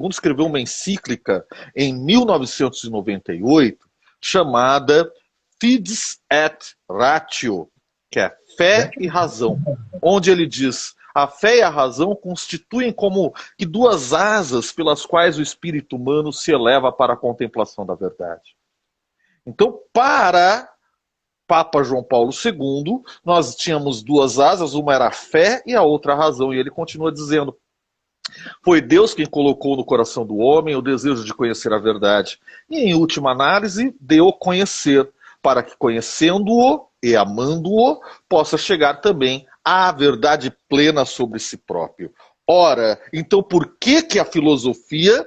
[SPEAKER 2] escreveu uma encíclica em 1998 chamada Fides et Ratio, que é fé e razão, onde ele diz: a fé e a razão constituem como que duas asas pelas quais o espírito humano se eleva para a contemplação da verdade. Então, para Papa João Paulo II, nós tínhamos duas asas, uma era a fé e a outra a razão, e ele continua dizendo: foi Deus quem colocou no coração do homem o desejo de conhecer a verdade. E, em última análise, deu conhecer, para que, conhecendo-o e amando-o, possa chegar também à verdade plena sobre si próprio. Ora, então por que a filosofia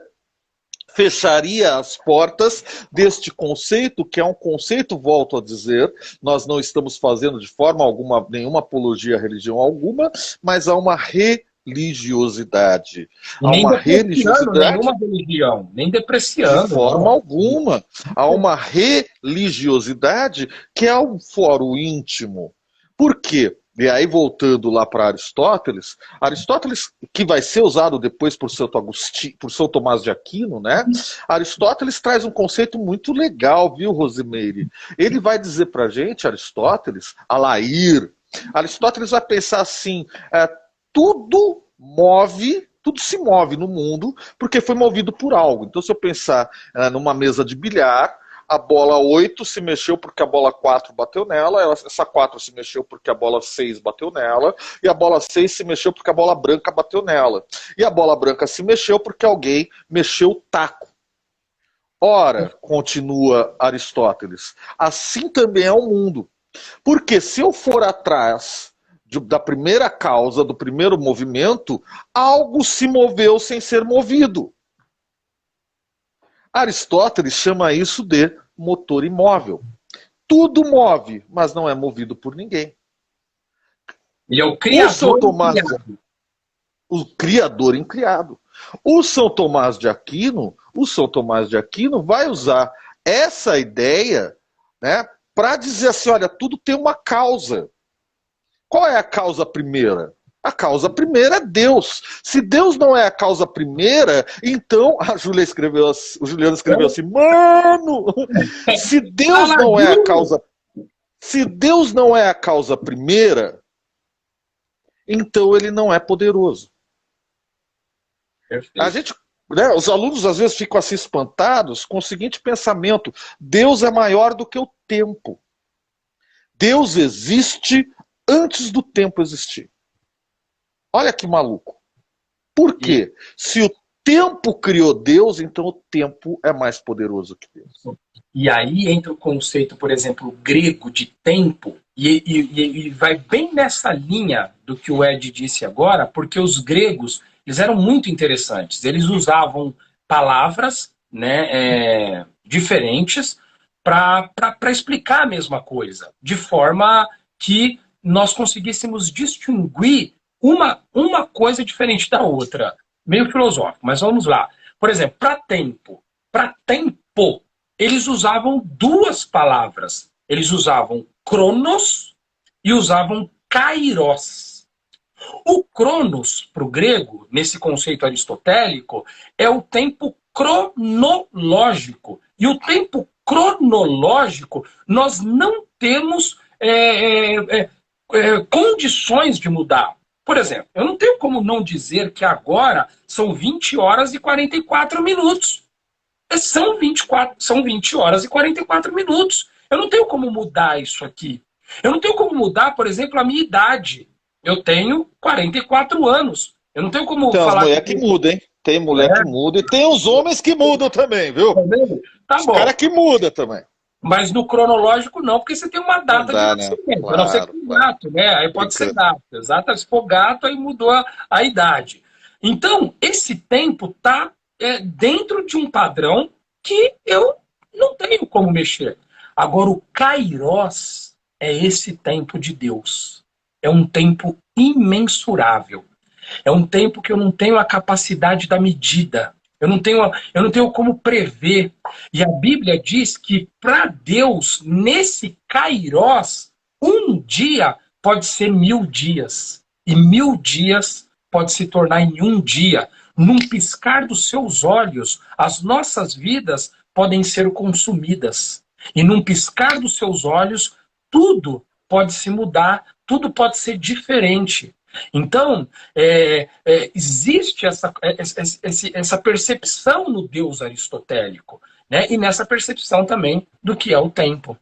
[SPEAKER 2] fecharia as portas deste conceito, que é um conceito, volto a dizer, nós não estamos fazendo de forma alguma nenhuma apologia à religião alguma, mas há uma religiosidade.
[SPEAKER 3] E
[SPEAKER 2] Há
[SPEAKER 3] nem
[SPEAKER 2] uma
[SPEAKER 3] depreciando
[SPEAKER 2] religiosidade
[SPEAKER 3] nenhuma religião, nem
[SPEAKER 2] de
[SPEAKER 3] depreciando.
[SPEAKER 2] forma
[SPEAKER 3] Não.
[SPEAKER 2] alguma. Há uma religiosidade que é um fórum íntimo. Por quê? E aí, voltando lá para Aristóteles, Aristóteles, que vai ser usado depois por São Tomás de Aquino, né? Aristóteles traz um conceito muito legal, viu, Rosimeire? Ele vai dizer para a gente, Aristóteles, Aristóteles vai pensar assim, tudo se move no mundo porque foi movido por algo. Então, se eu pensar numa mesa de bilhar, a bola 8 se mexeu porque a bola 4 bateu nela, essa 4 se mexeu porque a bola 6 bateu nela, e a bola 6 se mexeu porque a bola branca bateu nela. E a bola branca se mexeu porque alguém mexeu o taco. Ora, continua Aristóteles, assim também é o mundo. Porque se eu for atrás da primeira causa, do primeiro movimento, algo se moveu sem ser movido. Aristóteles chama isso de motor imóvel. Tudo move, mas não é movido por ninguém.
[SPEAKER 3] Ele é o
[SPEAKER 2] O São
[SPEAKER 3] criador
[SPEAKER 2] Tomás,
[SPEAKER 3] criado.
[SPEAKER 2] o criador incriado. O São Tomás de Aquino vai usar essa ideia, né, para dizer assim, olha, tudo tem uma causa. Qual é a causa primeira? A causa primeira é Deus. Se Deus não é a causa primeira, então o Juliano escreveu assim, mano, se Deus não é a causa primeira, então ele não é poderoso.
[SPEAKER 3] Perfeito.
[SPEAKER 2] A gente, né, os alunos às vezes ficam assim espantados com o seguinte pensamento: Deus é maior do que o tempo. Deus existe antes do tempo existir. Olha que maluco. Por quê? Se o tempo criou Deus, então o tempo é mais poderoso que Deus.
[SPEAKER 3] E aí entra o conceito, por exemplo, grego de tempo, e vai bem nessa linha do que o Ed disse agora, porque os gregos, eles eram muito interessantes. Eles usavam palavras, né, diferentes para explicar a mesma coisa, de forma que nós conseguíssemos distinguir uma coisa diferente da outra. Meio filosófico, mas vamos lá. Por exemplo, para tempo, eles usavam duas palavras. Eles usavam cronos e usavam kairos. O cronos, para o grego, nesse conceito aristotélico, é o tempo cronológico. E o tempo cronológico, nós não temos condições de mudar. Por exemplo, eu não tenho como não dizer que agora são 20 horas e 44 minutos. São 20 horas e 44 minutos. Eu não tenho como mudar isso aqui. Eu não tenho como mudar, por exemplo, a minha idade. Eu tenho 44 anos. Eu não tenho como
[SPEAKER 2] Tem
[SPEAKER 3] falar...
[SPEAKER 2] as mulheres que mudam, hein? Tem mulher que muda e tem os homens que mudam também, viu?
[SPEAKER 3] Tá
[SPEAKER 2] Os
[SPEAKER 3] bom.
[SPEAKER 2] caras que mudam também.
[SPEAKER 3] Mas no cronológico não, porque você tem uma data
[SPEAKER 2] dá,
[SPEAKER 3] de
[SPEAKER 2] né?
[SPEAKER 3] nascimento.
[SPEAKER 2] Claro,
[SPEAKER 3] A não ser que gato, né? Aí pode ser gato. Exato. Se for gato, aí mudou a idade. Então, esse tempo está dentro de um padrão que eu não tenho como mexer. Agora, o Kairos é esse tempo de Deus. É um tempo imensurável. É um tempo que eu não tenho a capacidade da medida. Eu não tenho como prever. E a Bíblia diz que para Deus, nesse Kairos, um dia pode ser 1000 dias. E 1000 dias pode se tornar em um dia. Num piscar dos seus olhos, as nossas vidas podem ser consumidas. E num piscar dos seus olhos, tudo pode se mudar, tudo pode ser diferente. Então, existe essa percepção no Deus aristotélico, né? E nessa percepção também do que é o tempo.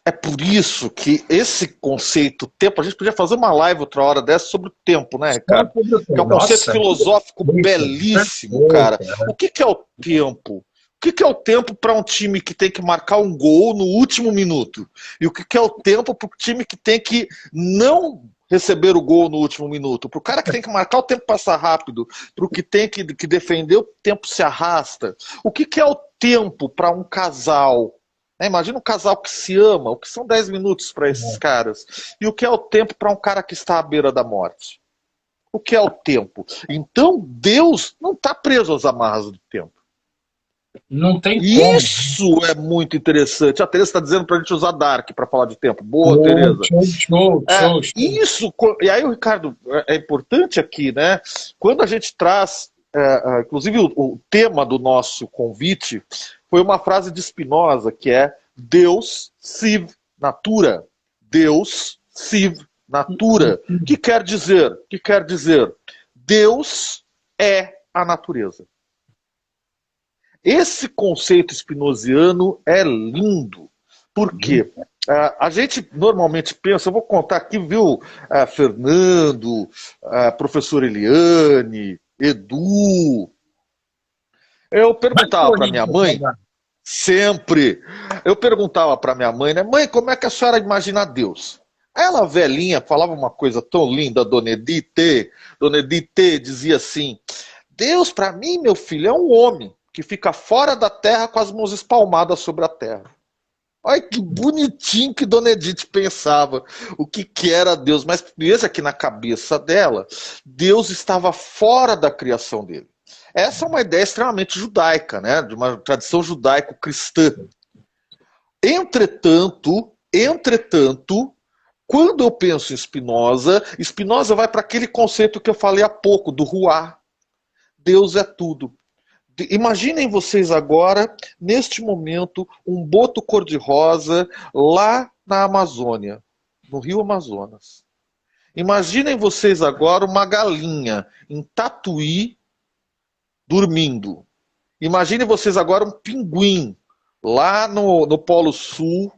[SPEAKER 2] É por isso que esse conceito tempo, a gente podia fazer uma live outra hora dessa sobre o tempo, né, Ricardo? Que é um conceito filosófico belíssimo, cara. O que é o tempo? O que é o tempo para um time que tem que marcar um gol no último minuto? E o que é o tempo para o time que tem que não receber o gol no último minuto? Para o cara que tem que marcar, o tempo passa rápido. Para o que tem que defender, o tempo se arrasta. O que é o tempo para um casal? Imagina um casal que se ama, o que são 10 minutos para esses caras? E o que é o tempo para um cara que está à beira da morte? O que é o tempo? Então, Deus não está preso às amarras do tempo.
[SPEAKER 3] Não tem como.
[SPEAKER 2] Isso é muito interessante. A Tereza está dizendo para a gente usar Dark para falar de tempo. Boa, Tereza.
[SPEAKER 3] Show.
[SPEAKER 2] Isso, e aí, Ricardo, é importante aqui, né? Quando a gente traz, inclusive o tema do nosso convite foi uma frase de Spinoza, que é Deus sive natura. Deus sive natura. O que quer dizer? Deus é a natureza. Esse conceito spinoziano é lindo. Por quê? A gente normalmente pensa, eu vou contar aqui, viu, Fernando, professor Eliane, Edu. Eu perguntava para minha mãe, eu perguntava para minha mãe, né, mãe, como é que a senhora imagina Deus? Aí ela, velhinha, falava uma coisa tão linda, Dona Edith dizia assim, Deus para mim, meu filho, é um homem que fica fora da terra com as mãos espalmadas sobre a terra. Olha que bonitinho que Dona Edith pensava o que era Deus. Mas veja que na cabeça dela, Deus estava fora da criação dele. Essa é uma ideia extremamente judaica, né? De uma tradição judaico-cristã. Entretanto, quando eu penso em Spinoza vai para aquele conceito que eu falei há pouco, do Ruá. Deus é tudo. Imaginem vocês agora, neste momento, um boto cor-de-rosa lá na Amazônia, no Rio Amazonas. Imaginem vocês agora uma galinha em Tatuí dormindo. Imaginem vocês agora um pinguim lá no Polo Sul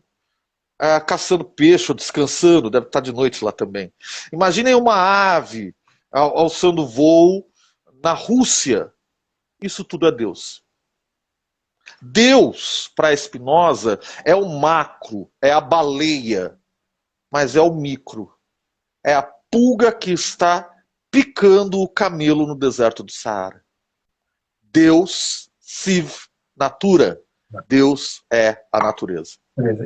[SPEAKER 2] caçando peixe ou descansando, deve estar de noite lá também. Imaginem uma ave alçando voo na Rússia. Isso tudo é Deus. Deus, para Spinoza, é o macro, é a baleia, mas é o micro. É a pulga que está picando o camelo no deserto do Saara. Deus sive natura. Deus é a natureza.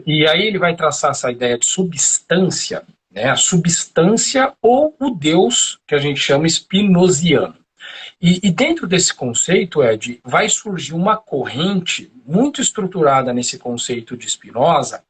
[SPEAKER 3] E aí ele vai traçar essa ideia de substância, né? A substância ou o Deus que a gente chama spinoziano. E dentro desse conceito, Ed, vai surgir uma corrente muito estruturada nesse conceito de Spinoza,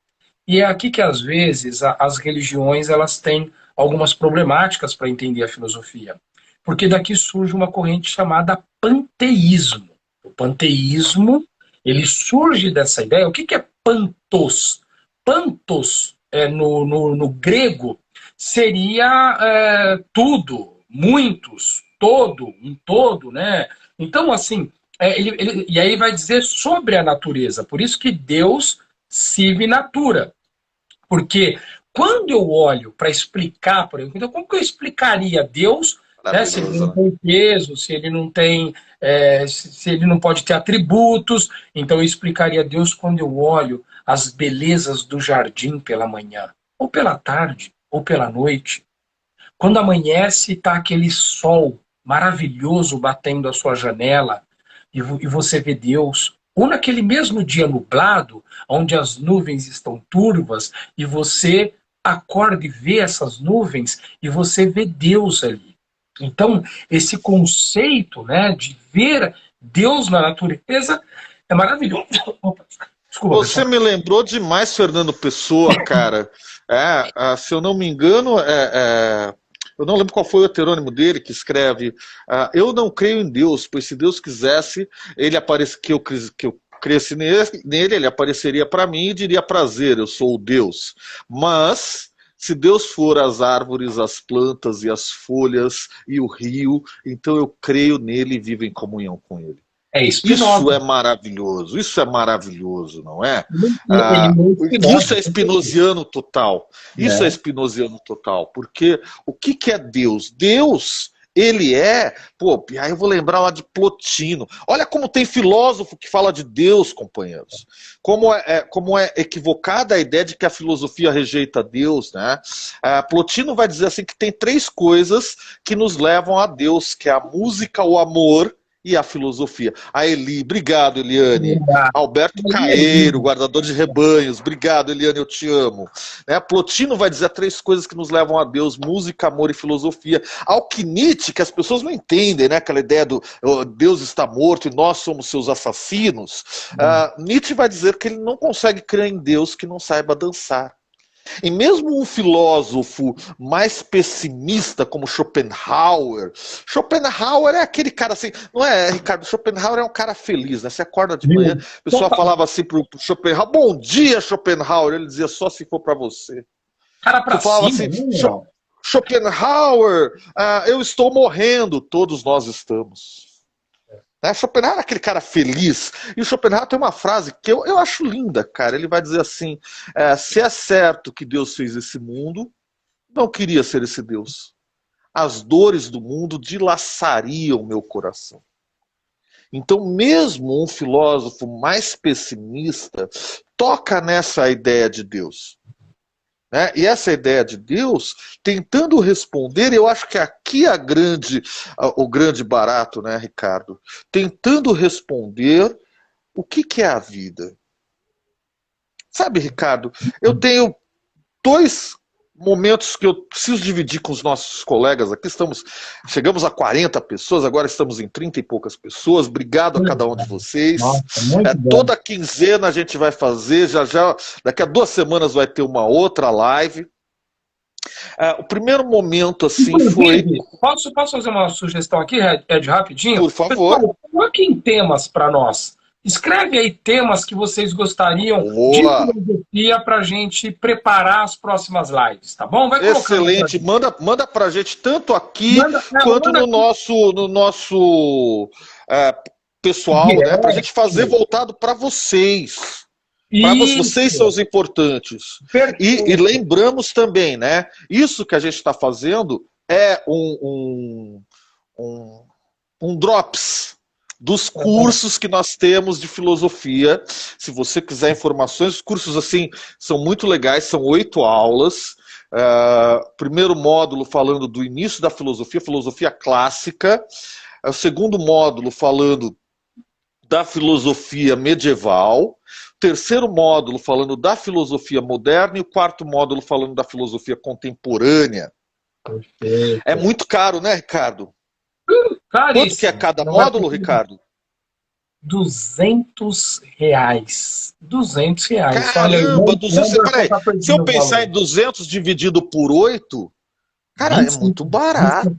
[SPEAKER 3] e é aqui que, às vezes, as religiões elas têm algumas problemáticas para entender a filosofia. Porque daqui surge uma corrente chamada panteísmo. O panteísmo, ele surge dessa ideia. O que é pantos? Pantos, no grego, seria tudo, muitos, todo, um todo, né? Então, assim, e aí vai dizer sobre a natureza. Por isso que Deus sive natura. Porque quando eu olho para explicar, por exemplo, então como que eu explicaria Deus, né, se ele não tem peso, se ele não tem, se ele não pode ter atributos? Então eu explicaria Deus quando eu olho as belezas do jardim pela manhã, ou pela tarde, ou pela noite. Quando amanhece, está aquele sol maravilhoso batendo a sua janela e você vê Deus. Ou naquele mesmo dia nublado, onde as nuvens estão turvas e você acorda e vê essas nuvens e você vê Deus ali. Então, esse conceito, né, de ver Deus na natureza é maravilhoso. Desculpa,
[SPEAKER 2] você pessoal. Me lembrou demais Fernando Pessoa, cara. Se eu não me engano, eu não lembro qual foi o heterônimo dele que escreve eu não creio em Deus, pois se Deus quisesse que eu cresce nele, ele apareceria para mim e diria prazer, eu sou o Deus. Mas se Deus for as árvores, as plantas e as folhas e o rio, então eu creio nele e vivo em comunhão com ele. Isso é maravilhoso, não é? Isso é spinoziano total. Isso é spinoziano total. Porque o que é Deus? Deus, ele é... aí eu vou lembrar lá de Plotino. Olha como tem filósofo que fala de Deus, companheiros. Como é equivocada a ideia de que a filosofia rejeita Deus, né? Plotino vai dizer assim que tem 3 coisas que nos levam a Deus, que é a música, o amor e a filosofia. A Eli, obrigado, Eliane. Alberto Caeiro, guardador de rebanhos, obrigado, Eliane, eu te amo. Né? Plotino vai dizer 3 coisas que nos levam a Deus: música, amor e filosofia. Alquinite, que as pessoas não entendem, né? Aquela ideia do Deus está morto e nós somos seus assassinos. Nietzsche vai dizer que ele não consegue crer em Deus que não saiba dançar. E mesmo um filósofo mais pessimista como Schopenhauer é aquele cara assim, não é, Ricardo? Schopenhauer é um cara feliz, né? Você acorda de manhã, a pessoa falava assim pro Schopenhauer: bom dia, Schopenhauer. Ele dizia: só se for para você.
[SPEAKER 3] Cara pra
[SPEAKER 2] Você falava
[SPEAKER 3] cima,
[SPEAKER 2] assim:
[SPEAKER 3] né?
[SPEAKER 2] Schopenhauer, eu estou morrendo. Todos nós estamos. Schopenhauer era aquele cara feliz. E o Schopenhauer tem uma frase que eu acho linda, cara. Ele vai dizer assim: se é certo que Deus fez esse mundo, não queria ser esse Deus. As dores do mundo dilaçariam meu coração. Então, mesmo um filósofo mais pessimista toca nessa ideia de Deus. Né? E essa ideia de Deus, tentando responder, eu acho que aqui o grande barato, né, Ricardo? Tentando responder o que é a vida. Sabe, Ricardo, eu tenho 2 momentos que eu preciso dividir com os nossos colegas aqui. Chegamos a 40 pessoas, agora estamos em 30 e poucas pessoas. Obrigado a cada um de vocês.
[SPEAKER 3] Nossa,
[SPEAKER 2] toda quinzena a gente vai fazer, já daqui a 2 semanas vai ter uma outra live. O primeiro momento assim foi...
[SPEAKER 3] Posso fazer uma sugestão aqui, Ed, rapidinho?
[SPEAKER 2] Por favor.
[SPEAKER 3] Pessoal, coloquem temas para nós. Escreve aí temas que vocês gostariam de filosofia para a gente preparar as próximas lives, tá bom? Vai
[SPEAKER 2] excelente, manda pra gente tanto aqui quanto no nosso pessoal, né? Pra gente fazer voltado para vocês. Vocês são os importantes. E lembramos também, né? Isso que a gente está fazendo é um drops dos cursos que nós temos de filosofia. Se você quiser informações, os cursos assim são muito legais, são 8 aulas. Primeiro módulo falando do início da filosofia, filosofia clássica. O segundo módulo falando da filosofia medieval. Terceiro módulo falando da filosofia moderna. E o quarto módulo falando da filosofia contemporânea.
[SPEAKER 3] Perfeito.
[SPEAKER 2] É muito caro, né, Ricardo?
[SPEAKER 3] Caríssimo.
[SPEAKER 2] Quanto que é cada módulo, Ricardo?
[SPEAKER 3] R$200. R$200.
[SPEAKER 2] Caramba, 200. Peraí, se eu pensar em 200 dividido por 8, cara, é muito barato.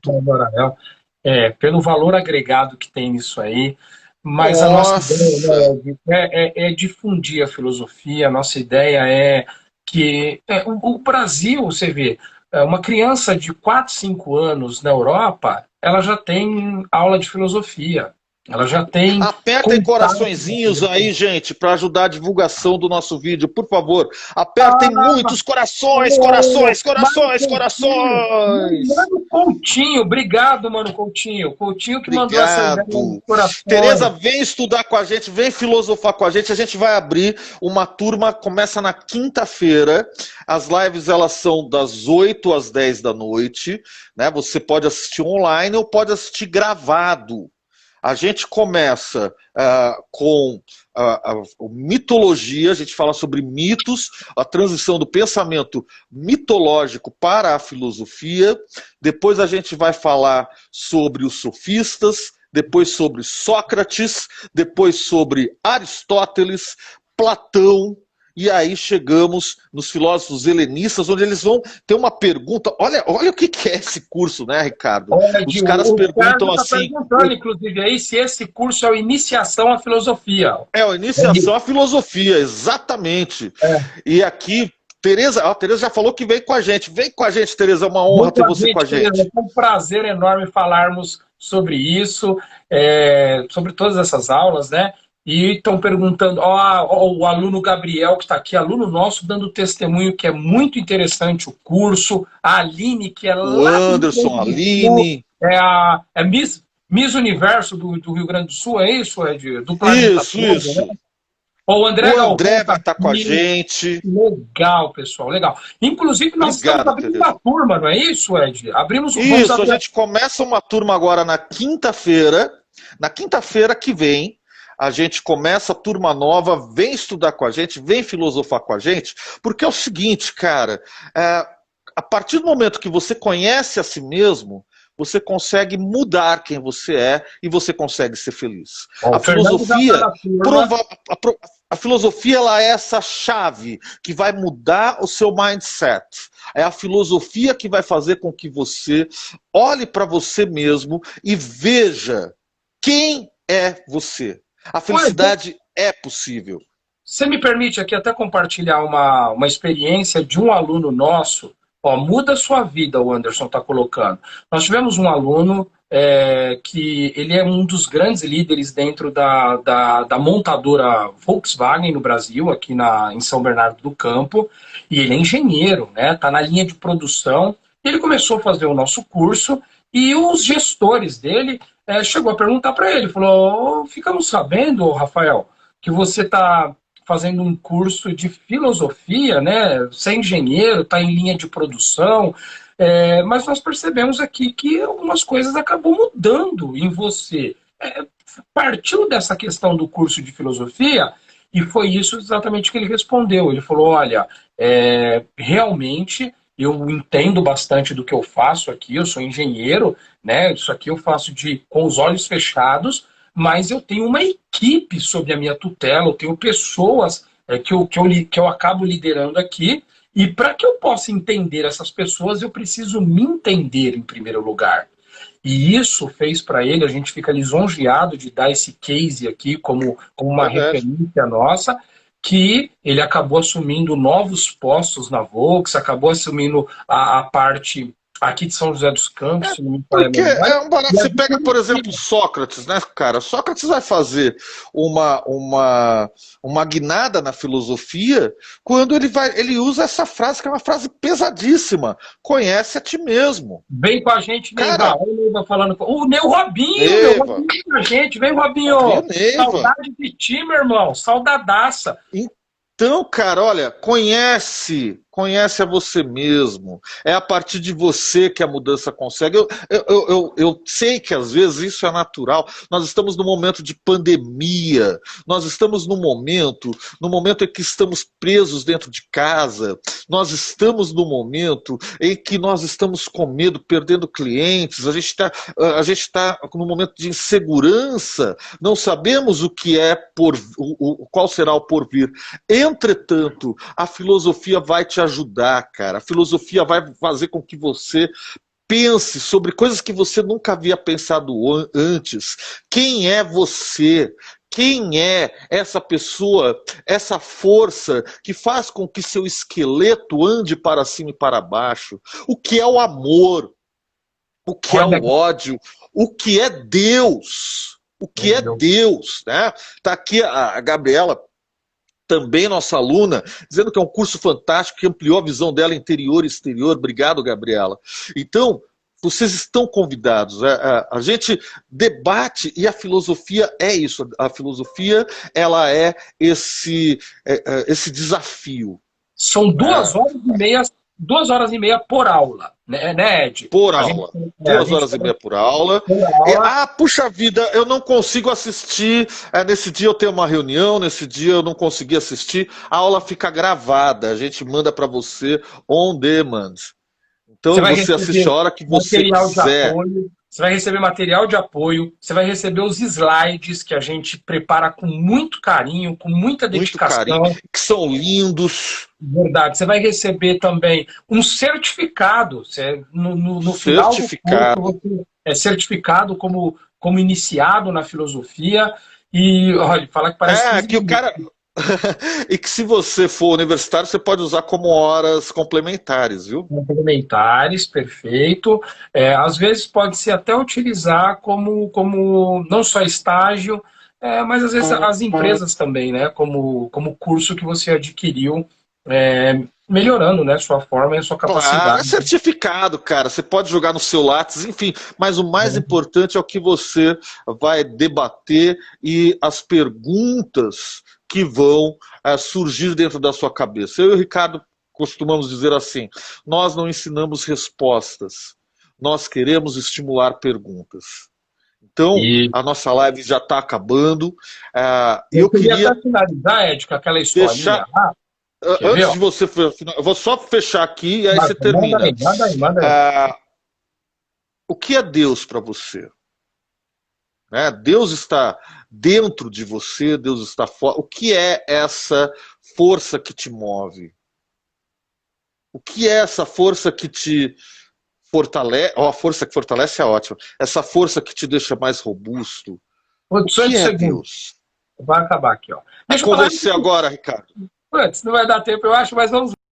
[SPEAKER 3] Pelo valor agregado que tem nisso aí. Mas a nossa ideia, né, é difundir a filosofia. A nossa ideia é que o Brasil, você vê, uma criança de 4, 5 anos na Europa, ela já tem aula de filosofia. Ela já tem...
[SPEAKER 2] Apertem coraçõezinhos aí, gente, para ajudar a divulgação do nosso vídeo, por favor. Apertem muitos corações.
[SPEAKER 3] Mano Coutinho, obrigado, Mano Coutinho. Coutinho que mandou essa ideia no coração.
[SPEAKER 2] Tereza, vem estudar com a gente, vem filosofar com a gente. A gente vai abrir uma turma, começa na quinta-feira. As lives, elas são das 8 às 10 da noite. Né? Você pode assistir online ou pode assistir gravado. A gente começa com a mitologia, a gente fala sobre mitos, a transição do pensamento mitológico para a filosofia. Depois a gente vai falar sobre os sofistas, depois sobre Sócrates, depois sobre Aristóteles, Platão. E aí chegamos nos filósofos helenistas, onde eles vão ter uma pergunta. Olha o que é esse curso, né, Ricardo? Os caras perguntam assim...
[SPEAKER 3] perguntando, inclusive, aí, se esse curso é a iniciação à filosofia.
[SPEAKER 2] É a iniciação à filosofia, exatamente. E aqui, a Tereza já falou que vem com a gente. Vem com a gente, Tereza, é uma honra ter você com a gente.
[SPEAKER 3] Tereza, é um prazer enorme falarmos sobre isso, sobre todas essas aulas, né? E estão perguntando, o aluno Gabriel que está aqui, aluno nosso, dando testemunho que é muito interessante o curso, a Aline, que é lá...
[SPEAKER 2] O Anderson, a Aline...
[SPEAKER 3] É Miss Universo do Rio Grande do Sul, é isso, Ed? Do planeta
[SPEAKER 2] isso.
[SPEAKER 3] Né? O André
[SPEAKER 2] vai estar com a gente.
[SPEAKER 3] Legal, pessoal, legal. Inclusive, nós estamos abrindo uma turma, não é isso, Ed? Abrimos
[SPEAKER 2] Isso, a gente começa uma turma agora na quinta-feira, Na quinta-feira que vem, a gente começa a turma nova, vem estudar com a gente, vem filosofar com a gente, porque é o seguinte, cara, a partir do momento que você conhece a si mesmo, você consegue mudar quem você é e você consegue ser feliz. A filosofia, a filosofia ela é essa chave que vai mudar o seu mindset. É a filosofia que vai fazer com que você olhe para você mesmo e veja quem é você. A felicidade é possível.
[SPEAKER 3] Você me permite aqui até compartilhar uma experiência de um aluno nosso. Ó, muda a sua vida, o Anderson está colocando. Nós tivemos um aluno que ele é um dos grandes líderes dentro da montadora Volkswagen no Brasil, aqui em São Bernardo do Campo, e ele é engenheiro, né? Está na linha de produção. Ele começou a fazer o nosso curso e os gestores dele chegou a perguntar para ele, falou, ficamos sabendo, Rafael, que você está fazendo um curso de filosofia, né? Você é engenheiro, está em linha de produção, mas nós percebemos aqui que algumas coisas acabam mudando em você. Partiu dessa questão do curso de filosofia e foi isso exatamente que ele respondeu. Ele falou, olha, realmente eu entendo bastante do que eu faço aqui, eu sou engenheiro, né? Isso aqui eu faço com os olhos fechados, mas eu tenho uma equipe sob a minha tutela, eu tenho pessoas que eu acabo liderando aqui, e para que eu possa entender essas pessoas, eu preciso me entender em primeiro lugar. E isso fez para ele, a gente fica lisonjeado de dar esse case aqui como uma referência nossa, que ele acabou assumindo novos postos na Volks, acabou assumindo a parte aqui de São José dos Campos.
[SPEAKER 2] Porque você pega, por exemplo, Sócrates, né, cara? Sócrates vai fazer uma guinada na filosofia quando ele usa essa frase, que é uma frase pesadíssima. Conhece a ti mesmo.
[SPEAKER 3] Vem com a gente, Neiva. Falando. O Robinho,
[SPEAKER 2] Neiva.
[SPEAKER 3] Meu Robinho com a gente. Vem, Robinho. Saudade de ti, meu irmão. Saudadaça.
[SPEAKER 2] Então, cara, olha, conhece a você mesmo. É a partir de você que a mudança consegue. Eu sei que às vezes isso é natural. Nós estamos num momento de pandemia. Nós estamos num momento em que estamos presos dentro de casa. Nós estamos num momento em que nós estamos com medo, perdendo clientes. A gente está num momento de insegurança. Não sabemos o que é qual será o porvir. Entretanto, a filosofia vai te ajudar, cara. A filosofia vai fazer com que você pense sobre coisas que você nunca havia pensado antes. Quem é você? Quem é essa pessoa, essa força que faz com que seu esqueleto ande para cima e para baixo? O que é o amor? O que é o ódio? O que é Deus? O que é Deus, né? Tá aqui a Gabriela, também nossa aluna, dizendo que é um curso fantástico, que ampliou a visão dela interior e exterior. Obrigado, Gabriela. Então, vocês estão convidados. A gente debate, e a filosofia é isso. A filosofia, ela é esse desafio.
[SPEAKER 3] São 2 horas e meia por aula, né, Ed?
[SPEAKER 2] Por aula. 2 horas e meia por aula. Puxa vida, eu não consigo assistir. Nesse dia eu tenho uma reunião, nesse dia eu não consegui assistir. A aula fica gravada, a gente manda para você on demand. Então você assiste a hora que você quiser.
[SPEAKER 3] Você vai receber material de apoio, você vai receber os slides que a gente prepara com muito carinho, com muita dedicação.
[SPEAKER 2] Muito carinho, que são lindos.
[SPEAKER 3] Verdade. Você vai receber também um certificado. No final do curso, você é certificado como iniciado na filosofia. E, olha, falar que parece...
[SPEAKER 2] que o cara... E que se você for universitário, você pode usar como horas complementares, viu?
[SPEAKER 3] Complementares, perfeito. Às vezes pode ser até utilizar como não só estágio, mas às vezes as empresas também, né? Como curso que você adquiriu, melhorando, né, sua forma e a sua capacidade.
[SPEAKER 2] Claro, é certificado, cara. Você pode jogar no seu Lattes, enfim. Mas o mais importante é o que você vai debater e as perguntas que vão surgir dentro da sua cabeça. Eu e o Ricardo costumamos dizer assim: nós não ensinamos respostas, nós queremos estimular perguntas. Então,
[SPEAKER 3] E
[SPEAKER 2] a nossa live já está acabando.
[SPEAKER 3] eu
[SPEAKER 2] Eu queria
[SPEAKER 3] até finalizar, Ed, com aquela historinha
[SPEAKER 2] deixar.
[SPEAKER 3] lá. Quer ver,
[SPEAKER 2] Antes
[SPEAKER 3] ó?
[SPEAKER 2] de você. Eu vou só fechar aqui e aí você
[SPEAKER 3] Manda
[SPEAKER 2] termina.
[SPEAKER 3] aí, manda aí, manda aí.
[SPEAKER 2] O que é Deus para você? Né? Deus está dentro de você, Deus está fora. O que é essa força que te move? O que é essa força que te fortalece? Oh, a força que fortalece é ótima. Essa força que te deixa mais robusto. O
[SPEAKER 3] Só
[SPEAKER 2] que
[SPEAKER 3] de
[SPEAKER 2] é
[SPEAKER 3] segundo.
[SPEAKER 2] Deus?
[SPEAKER 3] Vai acabar aqui, ó.
[SPEAKER 2] É
[SPEAKER 3] Deixa eu
[SPEAKER 2] com
[SPEAKER 3] falar.
[SPEAKER 2] você agora, Ricardo.
[SPEAKER 3] Putz, não vai dar tempo, eu acho, mas vamos